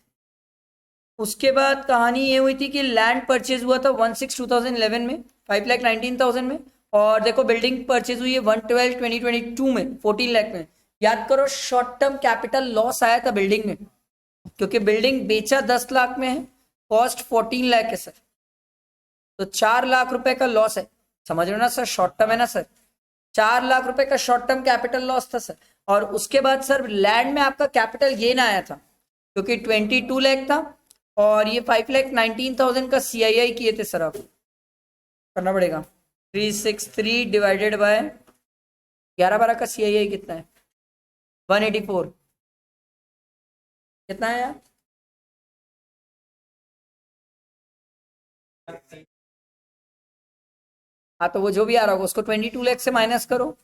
उसके बाद कहानी ये हुई थी कि लैंड परचेज हुआ था 1/6/2011 में 5,19,000 में, और देखो बिल्डिंग परचेज हुई है 1/12/2022 में 14 लाख में। याद करो, शॉर्ट टर्म कैपिटल लॉस आया था बिल्डिंग में, क्योंकि बिल्डिंग बेचा 10 लाख में है, कॉस्ट 14 लाख है सर, तो 4 लाख रुपए का लॉस है। समझ रहे हो ना सर, शॉर्ट टर्म है ना सर, 4 लाख रुपए का शॉर्ट टर्म कैपिटल लॉस था सर। और उसके बाद सर लैंड में आपका कैपिटल गेन आया था, क्योंकि 22 लाख था, और ये 5,19,000 का सीआईआई किए थे सर। आप करना पड़ेगा 363 डिवाइडेड बाय 11/12 का सीआईआई कितना है? 184, कितना है यार? हाँ, तो वो जो भी आ रहा होगा उसको 22 लाख से माइनस करो,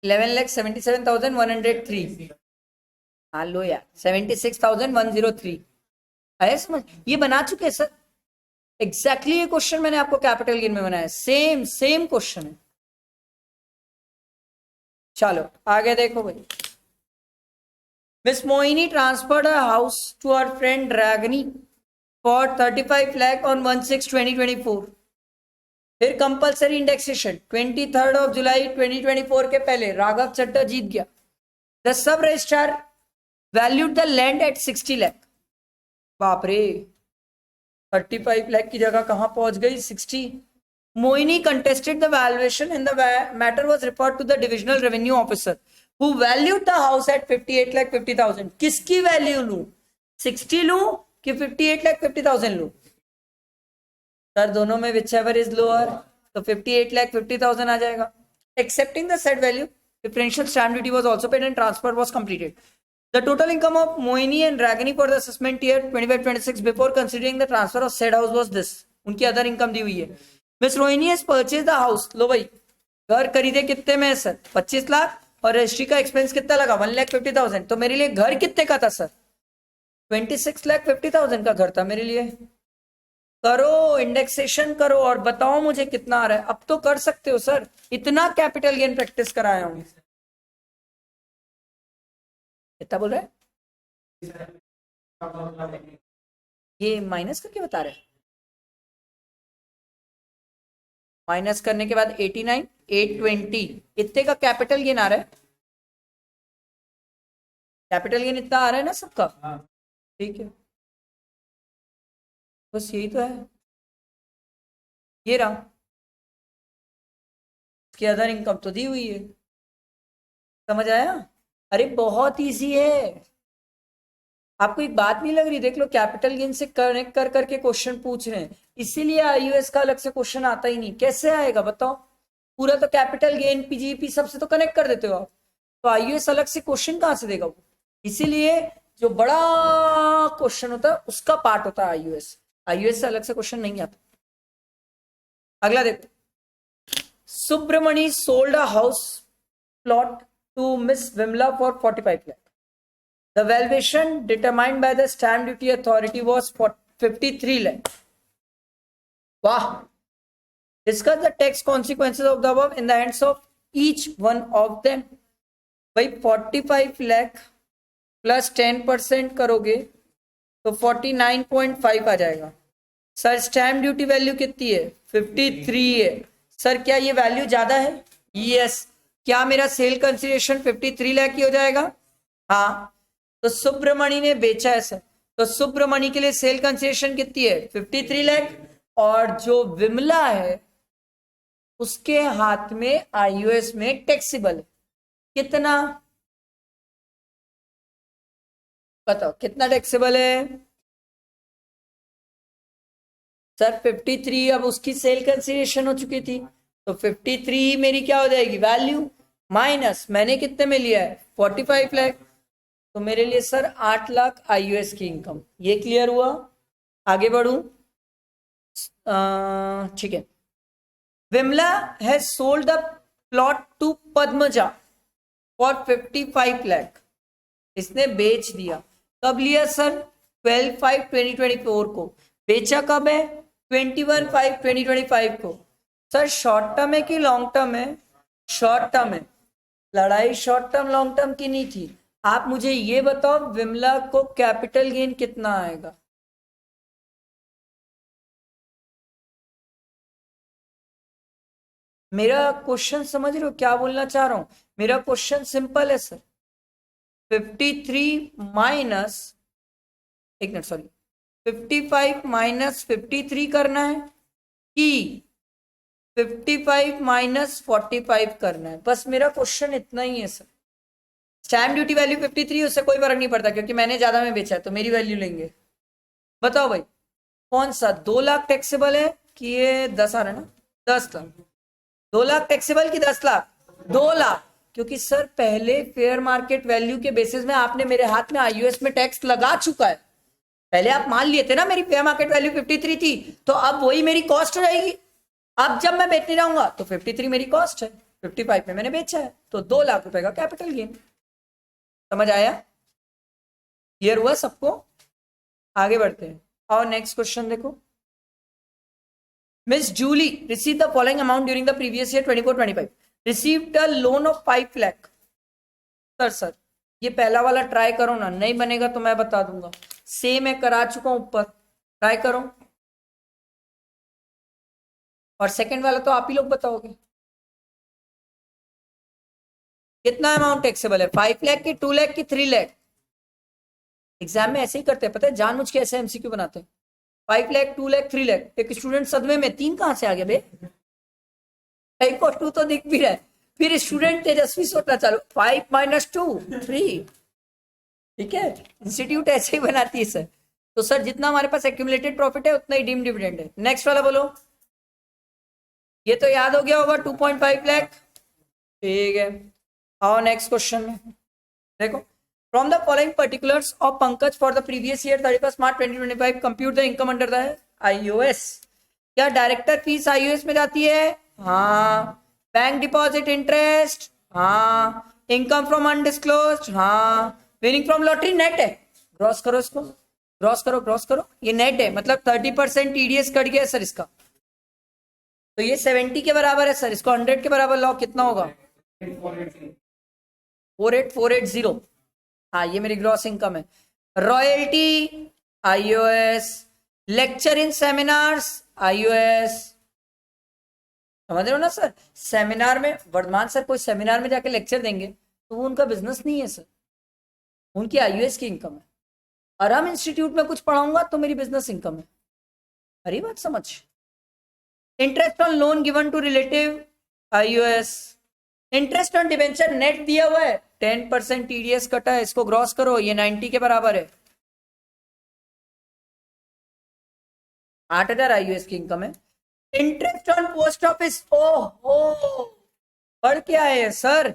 $11,77,103। हाँ लो यार, 76,103 है, समझ? ये बना चुके हैं सर, एग्जैक्टली ये क्वेश्चन मैंने आपको कैपिटल गेन में बनाया, सेम सेम क्वेश्चन है। चलो आगे देखो भाई, miss Mohini transferred a house to her friend Ragini for 35 lakh on 1/6/2024। फिर कंपल्सरी इंडेक्सेशन 23 जुलाई 2024 के पहले राघव चड्डा जीत गया। The sub registrar valued the land at 60 lakh. बाप रे, 35 लाख की जगह कहां पहुंच गई? 60। Mohini contested the valuation and the matter was referred to the divisional revenue officer who valued the house at 58,50,000। किसकी वैल्यू लू? 60 लू कि 58,50,000 लू? सर दोनों में whichever is lower तो 58,50,000 आ जाएगा. Accepting the said value, differential stamp duty was also paid and transfer was completed. The total income of Moini and Ragini for the assessment year 25-26 before considering the transfer of said house was this. उनकी अदर इनकम दी हुई है. Miss Rohini has purchased the house. लो भाई, घर खरीदे कितने में है सर? 25 लाख और रजिस्ट्री का एक्सपेंस कितना लगा? 1,50,000. तो मेरे लिए घर कितने का था सर? 26,50,000 का घर था मेरे लिए. करो इंडेक्सेशन करो और बताओ मुझे कितना आ रहा है. अब तो कर सकते हो सर, इतना कैपिटल गेन प्रैक्टिस कराया हूं. कितना बोल रहा है? ये माइनस करके बता रहे हैं. माइनस करने के बाद 89, 820 इतने का कैपिटल गेन आ रहा है. कैपिटल गेन इतना आ रहा है ना सबका. ठीक है, बस यही तो है. ये रहा, इसकी अदर इनकम तो दी हुई है. समझ आया? अरे बहुत इजी है. आपको एक बात नहीं लग रही? देख लो, कैपिटल गेन से कनेक्ट कर करके क्वेश्चन पूछ रहे हैं, इसीलिए आईयूएस का अलग से क्वेश्चन आता ही नहीं. कैसे आएगा बताओ? पूरा तो कैपिटल गेन पीजीपी सबसे तो कनेक्ट कर देते हो आप, तो आईयूएस अलग से क्वेश्चन कहां से देगा वो? इसीलिए जो बड़ा क्वेश्चन होता है उसका पार्ट होता है आईयूएस. आईयूएस से अलग से क्वेश्चन नहीं आता. अगला देखो. Subramani sold a house plot to miss Vimala for 45 lakh. The valuation determined by the stamp duty authority was 53 lakh. Wow. Discuss the tax consequences of the above in the hands of each one of them. भाई 45 लाख प्लस 10% करोगे तो 49.5 आ जाएगा. सर स्टैम्प ड्यूटी वैल्यू कितनी है? 53 है. सर क्या ये वैल्यू ज्यादा है? यस. क्या मेरा सेल कंसिडरेशन 53 लाख की हो जाएगा? हाँ. तो सुब्रमणी ने बेचा है सर, तो सुब्रमणी के लिए सेल कंसिडरेशन कितनी है? 53 लाख. और जो विमला है उसके हाथ में आईयूएस में टैक्सेबल कितना? बताओ कितना टैक्सेबल है? सर 53. अब उसकी सेल कंसिडरेशन हो चुकी थी, तो 53 मेरी क्या हो जाएगी? वैल्यू माइनस मैंने कितने में लिया है? 45 लाख. तो मेरे लिए सर 8 लाख आईयूएस की इनकम. ये क्लियर हुआ? आगे बढ़ू. ठीक है. Vimala has sold the plot to Padmaja for 55 lakh. इसने बेच दिया. कब लिया सर? 12/5/2024 को. बेचा कब है? 21/5/2025 को. सर शॉर्ट टर्म है कि लॉन्ग टर्म है? शॉर्ट टर्म है. लड़ाई शॉर्ट टर्म लॉन्ग टर्म की नहीं थी. आप मुझे ये बताओ विमला को कैपिटल गेन कितना आएगा? मेरा क्वेश्चन समझ रहे हो क्या बोलना चाह रहा हूं? मेरा क्वेश्चन सिंपल है सर. 53 माइनस, एक मिनट सॉरी, 55 माइनस 53 करना है कि 55 माइनस 45 करना है? बस मेरा क्वेश्चन इतना ही है सर. स्टैम्प ड्यूटी वैल्यू 53, उससे कोई फर्क नहीं पड़ता क्योंकि मैंने ज्यादा में बेचा है तो मेरी वैल्यू लेंगे. बताओ भाई कौन सा 2 लाख टैक्सेबल है कि ये 10 आ रहा है ना? 10 लाख. 2 लाख टैक्सेबल की 10 लाख? 2 लाख. क्योंकि सर पहले फेयर मार्केट वैल्यू के बेसिस में आपने मेरे हाथ में आईयूएस में टैक्स लगा चुका है. पहले आप मान लिए थे ना मेरी फेयर मार्केट वैल्यू 53 थी, तो अब वही मेरी कॉस्ट हो जाएगी. अब जब मैं बेचने जाऊंगा तो 53 मेरी कॉस्ट है, 55 में मैंने बेचा है, तो 2 लाख रुपए का कैपिटल गेन. समझ आया? क्लियर हुआ सबको? आगे बढ़ते हैं. और नेक्स्ट क्वेश्चन देखो. Miss Julie receive the following amount during the previous year 24-25. Received a loan of 5 lakh. Sir ये पहला वाला ट्राई करो ना, नहीं बनेगा तो मैं बता दूंगा. सेम है, करा चुका हूं ऊपर, ट्राई करो. और सेकंड वाला तो आप ही लोग बताओगे. कितना अमाउंट टैक्सेबल है? 5 लाख की, 2 लाख की, 3 लाख? एग्जाम में ऐसे ही करते हैं, पता है, जानबूझ के ऐसे एमसीक्यू बनाते हैं. 5 लाख, 2 लाख, 3 लाख. एक स्टूडेंट सदमे में, 3 कहां से आ गया बे? 5 और 2 तो दिख भी रहा है. फिर स्टूडेंट तेजस्वी सोचना चालू, 5 माइनस 2 3. ठीक है, इंस्टीट्यूट ऐसे ही बनाती है सर. तो सर जितना हमारे पास एक्यूमुलेटेड प्रॉफिट है उतना ही डीम डिविडेंड है. नेक्स्ट वाला बोलो. ये तो याद हो गया होगा 2.5 लाख। ठीक है, आओ नेक्स्ट क्वेश्चन में। देखो, from the following particulars of Pankaj for the previous year 31 March 2025 compute the income under the IOS. क्या डायरेक्टर फीस आईओएस में जाती है? हाँ। Bank deposit interest? हाँ। Income from undisclosed? हाँ। विनिंग फ्रॉम लॉटरी नेट है। ग्रॉस करो इसको, ग्रॉस करो, ग्रॉस करो। ये नेट है, मतलब 30% टीडीएस कट गया सर इसका, तो ये 70 के बराबर है सर। इसको 100 के बराबर लाओ, कितना होगा? 48480। हाँ, ये मेरी ग्रॉस इनकम है। Royalty iOS, lecture in seminars iOS. समझ रहे हो ना सर? सेमिनार में वर्धमान सर कोई सेमिनार में जाके लेक्चर देंगे तो वो उनका बिजनेस नहीं है सर, उनकी आईओएस की इनकम है। आराम इंस्टीट्यूट में कुछ पढ़ाऊंगा तो मेरी बिजनेस इनकम है। अरे बात समझ। Interest on loan given to relative IOS. Interest on debenture net दिया हुआ है, 10% टीडीएस कटा है, इसको ग्रॉस करो, ये 90 के बराबर है। 8,000 आईओएस की इनकम है। इंटरेस्ट ऑन पोस्ट ऑफिस, ओहो पढ़ क्या है सर?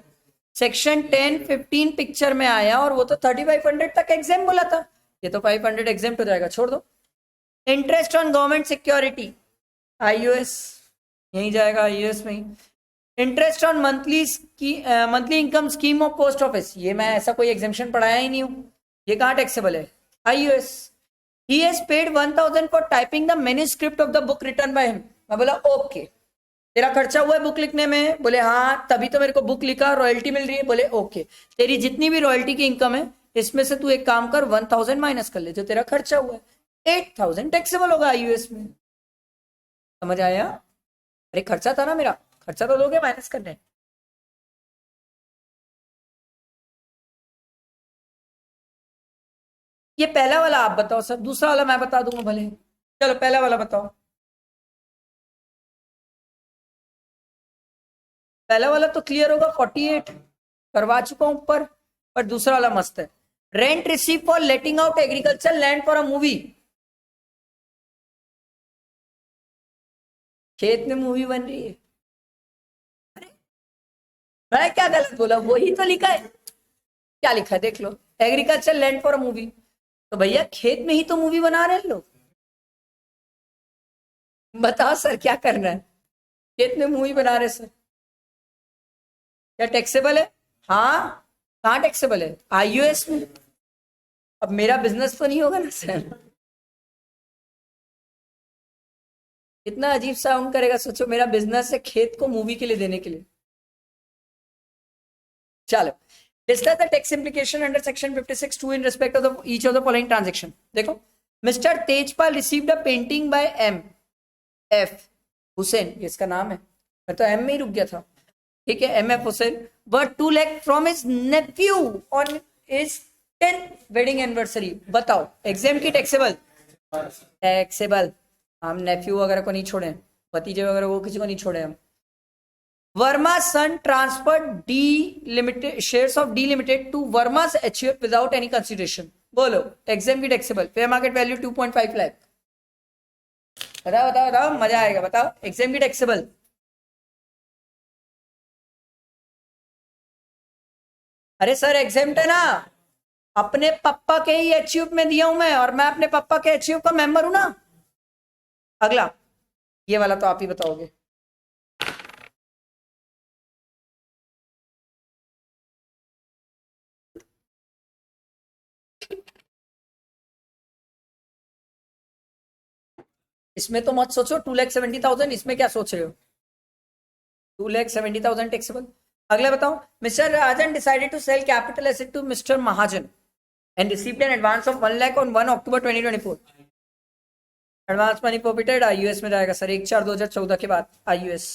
सेक्शन 10-15 पिक्चर में आया और वो तो 3500 तक एग्जाम बोला था, ये तो 500 एग्जाम हो जाएगा, छोड़ दो। Interest on government security IOS, यही जाएगा आईओएस में ही। Interest on monthly income scheme of post office, ये मैं ऐसा कोई एग्जामिशन पढ़ाया ही नहीं हूं, ये कहाँ टैक्सेबल है? IOS. He has paid 1000 for typing the manuscript of the book written by him. मैं बोला ओके, तेरा खर्चा हुआ है बुक लिखने में? बोले हाँ, तभी तो मेरे को बुक लिखा, रॉयल्टी मिल रही है। बोले ओके, तेरी जितनी भी रॉयल्टी की इनकम है इसमें से तू एक काम कर, 1000 माइनस कर ले, जो तेरा खर्चा हुआ है 8000 टैक्सेबल होगा आईयूएस में। समझ आया? अरे खर्चा था ना मेरा, खर्चा तो लोगे माइनस करने। ये पहला वाला आप बताओ सर, दूसरा वाला मैं बता दूंगा भले। चलो पहला वाला बताओ। पहला वाला तो क्लियर होगा, 48 करवा चुका हूं ऊपर, पर दूसरा वाला मस्त है। Rent receive for letting out agriculture land for a movie. खेत में मूवी बन रही है। अरे मैं क्या गलत बोला? वही तो लिखा है। क्या लिखा है देख लो, agriculture land for a movie. तो भैया खेत में ही तो मूवी बना रहे हैं लोग। बताओ सर क्या करना है? खेत में मूवी बना रहे सर, क्या टैक्सेबल है? हाँ, कहाँ टैक्सेबल है? आईयूएस में। अब मेरा बिजनेस तो नहीं होगा ना सर? कितना अजीब साउंड करेगा, सोचो मेरा बिजनेस है खेत को मूवी के लिए देने के लिए। चलो, discuss the tax implication under section 56(2) in respect of each of the following transaction। देखो, mister Tejpal received a painting by M F Hussain, ये इसका नाम है, मैं तो एम में ही रुक गया था। ठीक है, M F Hussain worth 2 lakh from his nephew on his 10th wedding anniversary. बताओ एग्जाम की टैक्सेबल? टैक्सेबल। हम नेफ्यू वगैरह को नहीं छोड़े, भतीजे वगैरह को किसी को नहीं छोड़े हम। Verma son transferred D limited shares of D limited to Verma's HUF without any consideration. बोलो एग्जाम की taxable? Fair market value 2.5 lakh. बताओ बताओ बताओ, मजा आएगा। बताओ एग्जाम की टैक्सेबल? अरे सर एग्जाम है ना, अपने पापा के ही एचयूएफ में दिया हूं मैं, और मैं अपने पापा के एचयूएफ का मेंबर हूं ना। अगला, ये वाला तो आप ही बताओगे। इसमें तो मत सोचो 2,70,000, इसमें क्या सोच रहे हो? 2,70,000 टैक्सेबल। अगला बताओ, mister Rajan decided to sell capital asset to mister Mahajan and received an advance of 1 lakh on 1 October 2024। Advance money profited IOS में जाएगा सर, 1/4/2014 के बाद आईयूएस।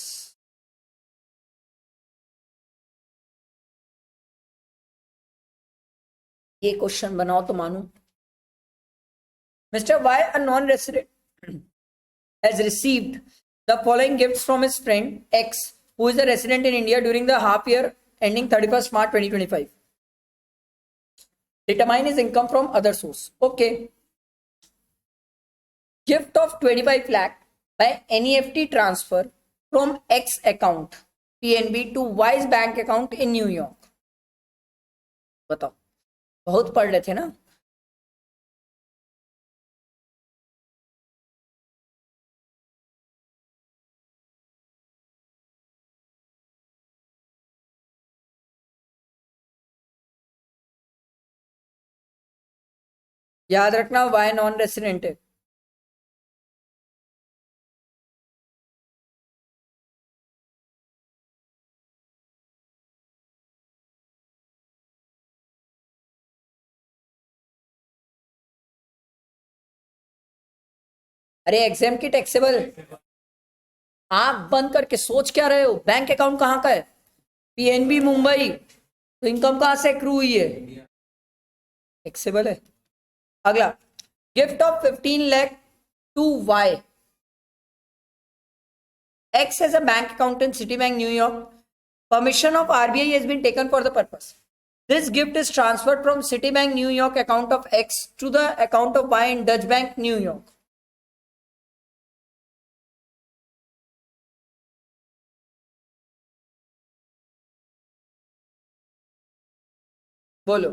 ये क्वेश्चन बनाओ तो मानू। Mister why a non resident has received the following gifts from his friend X, who is a resident in India during the half year ending 31st March 2025. Determine his income from other source. Okay. Gift of 25 lakh by NEFT transfer from X account PNB to Y's bank account in New York. बताओ, बहुत पढ़ रहे थे ना। याद रखना वाई नॉन रेसिडेंट है। अरे एग्जाम की टैक्सेबल। आंख बंद करके सोच क्या रहे हो, बैंक अकाउंट कहाँ का है? पीएनबी मुंबई, तो इनकम कहां से एक्रू हुई है? टैक्सेबल है। अगला, gift of 15 lakh to Y. X has a bank account in Citibank, New York. Permission of RBI has been taken for the purpose. This gift is transferred from Citibank, New York account of X to the account of Y in Dutch Bank, New York. बोलो।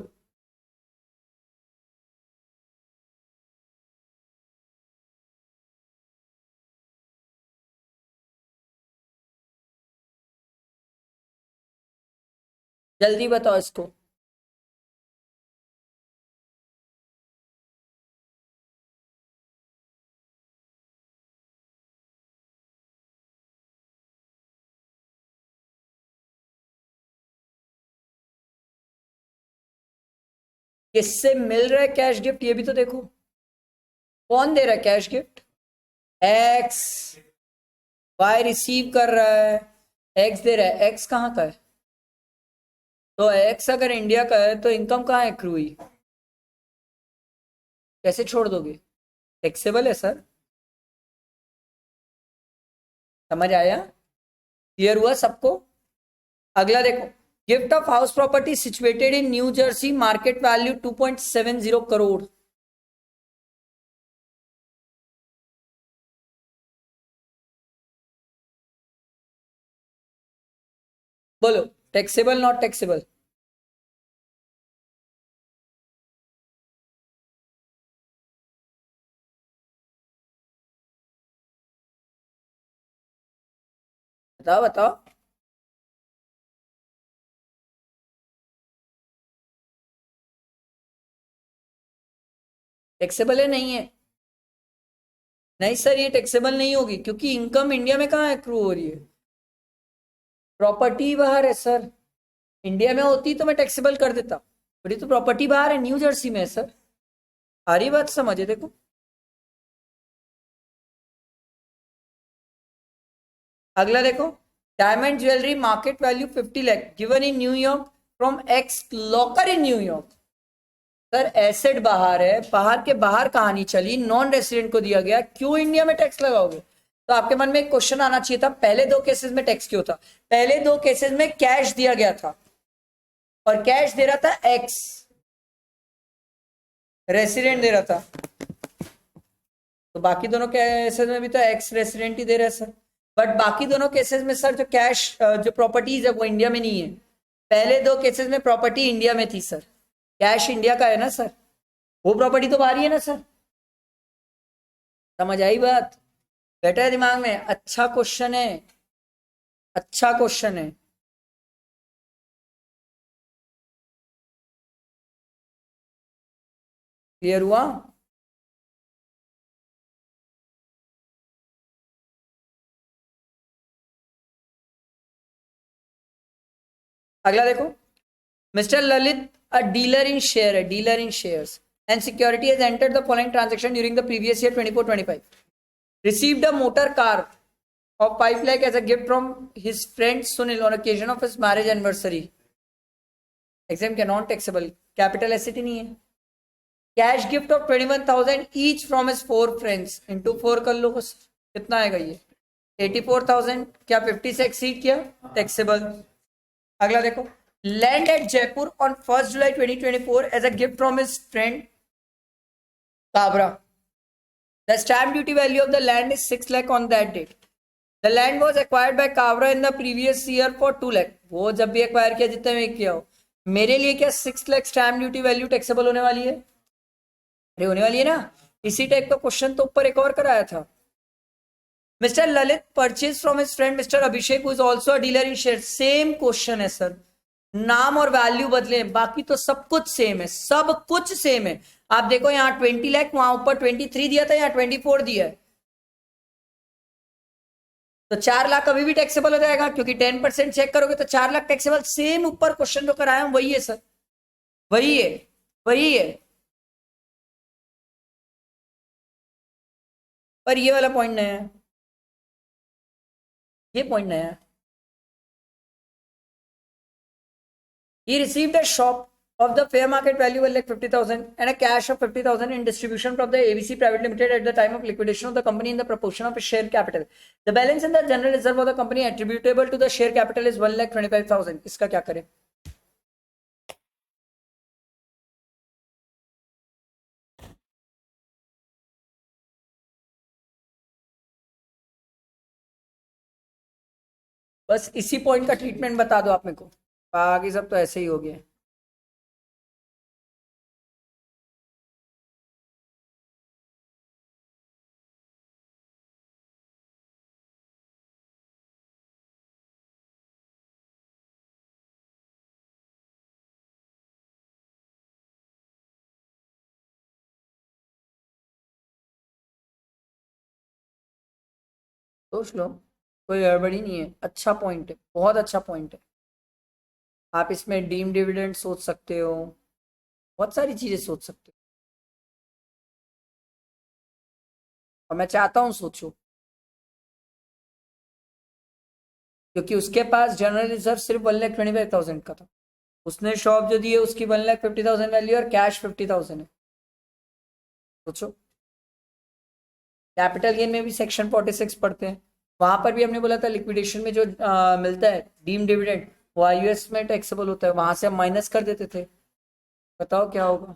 जल्दी बताओ इसको। किससे मिल रहा है कैश गिफ्ट, ये भी तो देखो। कौन दे रहा है cash gift? X. Y receive कर रहा है, एक्स दे रहा है। एक्स कहाँ का है? तो एक्स अगर इंडिया का है तो इनकम कहाँ एक्रू हुई? कैसे छोड़ दोगे? टैक्सेबल है सर। समझ आया? क्लियर हुआ सबको? अगला देखो, gift of house property situated in new Jersey, market value 2.70 crore. बोलो, टैक्सेबल नॉट टैक्सेबल? बताओ बताओ। टैक्सेबल है नहीं है? नहीं सर, ये टैक्सेबल नहीं होगी क्योंकि इनकम इंडिया में कहाँ एक्रू हो रही है? प्रॉपर्टी बाहर है सर। इंडिया में होती तो मैं टैक्सेबल कर देता, पर ये तो प्रॉपर्टी बाहर है, न्यू जर्सी में है सर। सारी बात समझे देखो। अगला देखो, diamond jewellery market value 50 lakh given in New York from x locker in New York. Sir asset बाहर है, बाहर के बाहर कहानी चली, नॉन रेसिडेंट को दिया गया, क्यों इंडिया में टैक्स लगाओगे? तो आपके मन में एक क्वेश्चन आना चाहिए था, पहले दो केसेस में टैक्स क्यों था? पहले दो केसेस में कैश दिया गया था और कैश दे रहा था एक्स, रेसिडेंट दे रहा था। तो बाकी दोनों केसेस में भी तो एक्स रेसिडेंट ही दे रहा है सर। बट बाकी दोनों केसेस में सर जो कैश जो प्रॉपर्टीज है वो इंडिया में नहीं है। पहले दो केसेस में प्रॉपर्टी इंडिया में थी सर, कैश इंडिया का है ना सर, वो प्रॉपर्टी तो बाहर ही है ना सर। समझ आई बात? बैठा है दिमाग में? अच्छा क्वेश्चन है, अच्छा क्वेश्चन है। क्लियर हुआ? अगला देखो, mister Lalit a dealer in share है, dealer in shares and security has entered the following transaction during the previous year 24-25। Received a motor car of 5 lakh as a gift from his friend Sunil on occasion of his marriage anniversary. Exam के नॉन टेक्सेबल, कैपिटल एसेट ही नहीं है। Cash gift of 21,000 each from his 4 friends, into 4 कर लो बस, कितना आएगा ये? 84,000। क्या 50 से एक्सीड किया? टैक्सेबल। अगला देखो, land at Jaipur on 1 July 2024 as a gift from his friend Kabra. The stamp duty value of the land is 6 lakh on that date. The land was acquired by कावरा in the previous year for 2 lakh. वो जब भी एक्वायर किया जितने में किया हो, मेरे लिए क्या 6 lakh stamp duty value taxable होने वाली है? अरे होने वाली है ना। इसी टाइप का क्वेश्चन तो ऊपर एक और कराया था। Mister Lalit purchase from his friend mister Abhishek who is also a dealer in share. Same question है सर, नाम और वैल्यू बदले, बाकी तो सब कुछ सेम है, सब कुछ सेम है। आप देखो यहाँ 20 लाख, वहां ऊपर 23 दिया था, यहाँ 24 दिया है, तो 4 लाख अभी भी टैक्सेबल हो जाएगा, क्योंकि 10% चेक करोगे तो 4 लाख टैक्सेबल। सेम ऊपर क्वेश्चन जो कराया वही है सर, वही है, वही है। पर ये वाला पॉइंट नया है, ये पॉइंट नया है। He received a shop of the fair market value 1,50,000 and a cash of 50,000 in distribution from the ABC Private Limited at the time of liquidation of the company in the proportion of its share capital. The balance in the general reserve of the company attributable to the share capital is 1,25,000. इसका क्या करें? बस इसी पॉइंट का ट्रीटमेंट बता दो आप मेरे को, बाकी सब तो ऐसे ही हो गया। सोच लो, कोई गड़बड़ी नहीं है, अच्छा पॉइंट है, बहुत अच्छा पॉइंट है। आप इसमें डीम डिविडेंड सोच सकते हो, बहुत सारी चीजें सोच सकते हो, और मैं चाहता हूँ सोचो, क्योंकि उसके पास जनरल रिजर्व सिर्फ 1,25,000 का था। उसने शॉप जो दी है उसकी 1,50,000 वैल्यू और कैश 50,000 है। सोचो, कैपिटल गेन में भी सेक्शन 46 पढ़ते हैं, वहां पर भी हमने बोला था लिक्विडेशन में जो मिलता है डीम डिविडेंड, वो आईयूएस में टैक्सेबल होता है, वहां से हम माइनस कर देते थे। बताओ क्या होगा?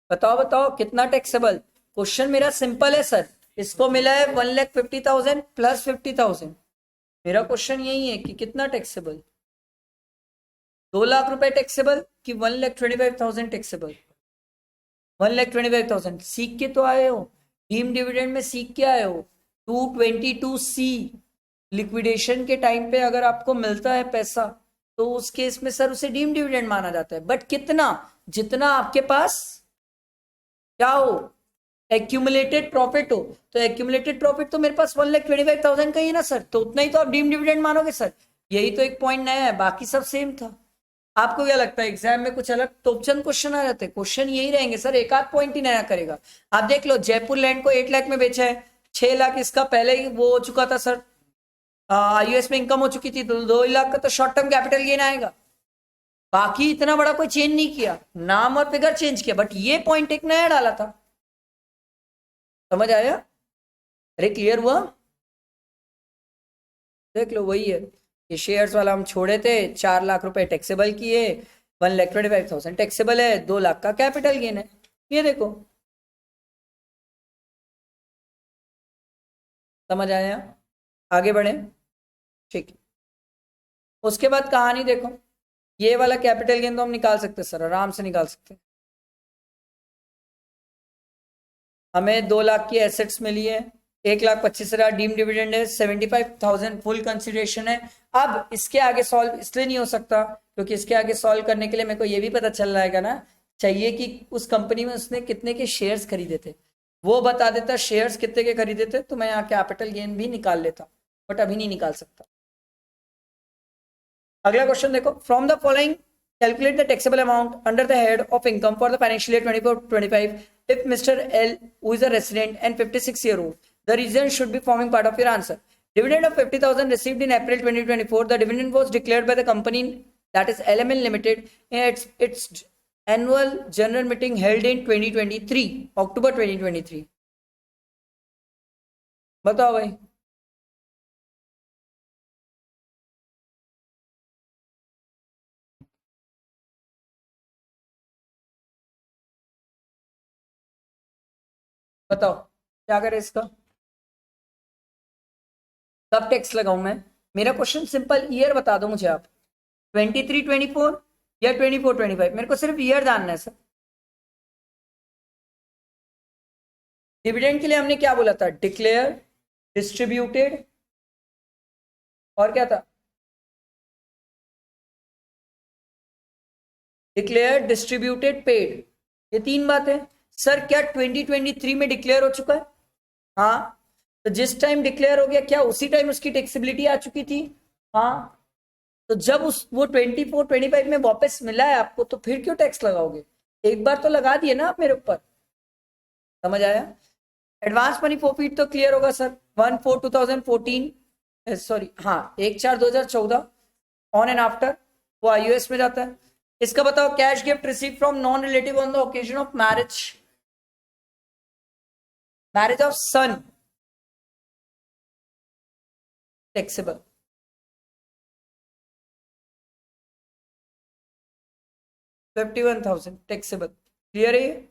बताओ बताओ कितना टैक्सेबल। क्वेश्चन मेरा सिंपल है सर, इसको मिला है 1,50,000 प्लस 50,000। मेरा क्वेश्चन यही है कि कितना टैक्सेबल, 2 लाख रुपए टैक्सेबल कि 1,25,000 टैक्सेबल? 1,25,000 सीख के तो आए हो, डीम डिविडेंड में सीख के आए हो। 222C लिक्विडेशन के टाइम पे अगर आपको मिलता है पैसा, तो उस केस में सर उसे डीम डिविडेंड माना जाता है, बट कितना? जितना आपके पास क्या हो, एक्यूमुलेटेड प्रॉफिट हो। तो एक्यूमुलेटेड प्रॉफिट तो मेरे पास 1,25,000 का ही है ना सर, तो उतना ही तो आप डीम डिविडेंड मानोगे सर। यही तो एक पॉइंट नया है, बाकी सब सेम था। आपको क्या लगता है एग्जाम में कुछ अलग टॉपचंद क्वेश्चन आ जाते? क्वेश्चन यही रहेंगे सर, एक आध पॉइंट ही नया करेगा। आप देख लो, जयपुर लैंड को 8 लाख में बेचा है, 6 लाख इसका पहले ही वो हो चुका था सर, आईयूएस में इनकम हो चुकी थी, तो 2 लाख का तो शॉर्ट टर्म कैपिटल गेन आएगा। बाकी इतना बड़ा कोई चेंज नहीं किया, नाम और फिगर चेंज किया, बट ये पॉइंट एक नया डाला था। समझ आया? अरे क्लियर हुआ? देख लो वही है। ये शेयर्स वाला हम छोड़े थे, 4 लाख रुपए टैक्सेबल किए, 1,25,000 टैक्सेबल है, 2 लाख का कैपिटल गेन है। ये देखो, समझ आया? आगे बढ़े, ठीक है। उसके बाद कहानी देखो, ये वाला कैपिटल गेन तो हम निकाल सकते सर, आराम से निकाल सकते। हमें 2 लाख की एसेट्स मिली है, 1,25,000 डीम डिविडेंड है, 75,000 फुल कंसिडरेशन है। अब इसके आगे सॉल्व इसलिए नहीं हो सकता क्योंकि इसके आगे सॉल्व करने के लिए मेरे को ये भी पता चल जाएगा ना चाहिए कि उस कंपनी में उसने कितने के शेयर्स खरीदे थे, वो बता देता शेयर्स कितने के खरीदे थे, तो मैं यहाँ कैपिटल गेन भी निकाल लेता, बट अभी नहीं निकाल सकता। अगला क्वेश्चन देखो, from the following calculate the taxable amount under the head of income for the financial year 24-25 if Mr. L, who is a resident and 56-year-old, the reason should be forming part of your answer. Dividend of 50,000 received in April 2024. The dividend was declared by the company, that is LMN Limited, in its annual general meeting held in 2023, October 2023. बताओ भाई। बताओ क्या करें इसका, कब टैक्स लगाऊं मैं? मेरा क्वेश्चन सिंपल, ईयर बता दो मुझे आप, 23 24 या 24 25, मेरे को सिर्फ ईयर जानना है सर। डिविडेंड के लिए हमने क्या बोला था? डिक्लेयर, डिस्ट्रीब्यूटेड, और क्या था? डिक्लेयर, डिस्ट्रीब्यूटेड, पेड, ये तीन बातें। सर क्या 2023 में डिक्लेयर हो चुका है? हाँ। तो जिस टाइम डिक्लेयर हो गया, क्या उसी टाइम उसकी टैक्सेबिलिटी आ चुकी थी? हाँ। तो जब उस वो 24 25 में वापस मिला है आपको, तो फिर क्यों टैक्स लगाओगे? एक बार तो लगा दिए ना आप मेरे ऊपर। समझ आया? एडवांस मनी प्रॉफिट तो क्लियर होगा सर, 1/4/2014, सॉरी हाँ 1/4/2014, ऑन एंड आफ्टर वो आईयूएस में जाता है। इसका बताओ, cash gift receive from non relative on the occasion of marriage, marriage of son, taxable. 51,000 taxable, clear है ये?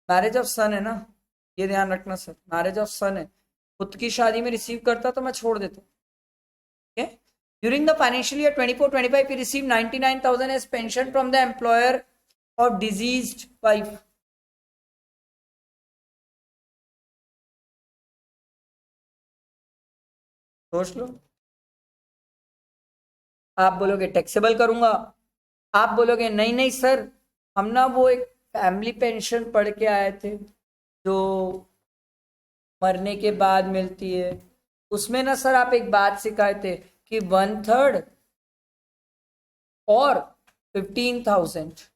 मैरिज ऑफ सन है ना, ये ध्यान रखना सर, मैरिज ऑफ सन है। खुद की शादी में रिसीव करता तो मैं छोड़ देता। okay? During the financial year 24-25, he received 99,000 as pension from the employer of deceased wife. सोच लो। आप बोलोगे टैक्सेबल करूंगा, आप बोलोगे नहीं नहीं सर, हम ना वो एक फैमिली पेंशन पढ़ के आए थे जो मरने के बाद मिलती है, उसमें ना सर आप एक बात सिखाए थे कि 1/3 और 15,000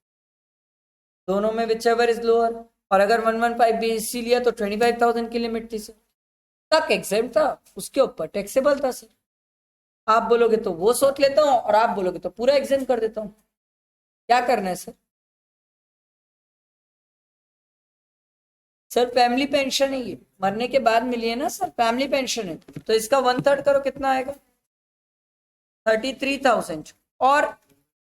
दोनों में विच एवर इज लोअर, और अगर 115 बीएससी लिया तो 25,000 की लिमिट थी सर, तक एग्जाम था, उसके ऊपर टैक्सेबल था सर। आप बोलोगे तो वो सोच लेता हूँ, और आप बोलोगे तो पूरा एग्जाम कर देता हूँ। क्या करना है सर? सर फैमिली पेंशन है ये, मरने के बाद मिली है ना सर, फैमिली पेंशन है, तो इसका 1/3 करो, कितना आएगा? 33,000 और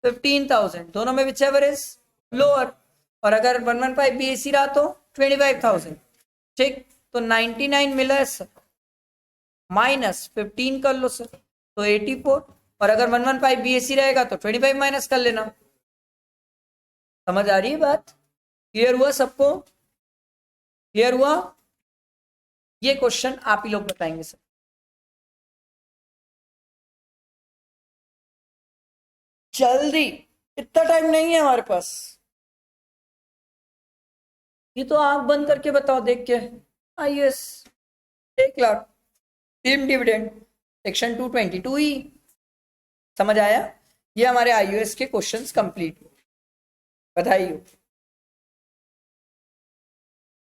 15,000, दोनों में विच एवर इज लोअर, और अगर 115 बीएससी रहा तो 25,000। ठीक, तो 99 मिला है सर, माइनस 15 कर लो सर, तो 84, और अगर 115 बीएससी रहेगा तो 25 माइनस कर लेना। समझ आ रही है बात? क्लियर हुआ सबको? क्लियर हुआ? ये क्वेश्चन आप ही लोग बताएंगे सर। जल्दी, इतना टाइम नहीं है हमारे पास। ये तो आंख बंद करके बताओ देख के। IAS 1 lakh, team dividend, section 222 ही। समझ आया? ये हमारे आईयूएस के क्वेश्चंस कंप्लीट। बधाई हो।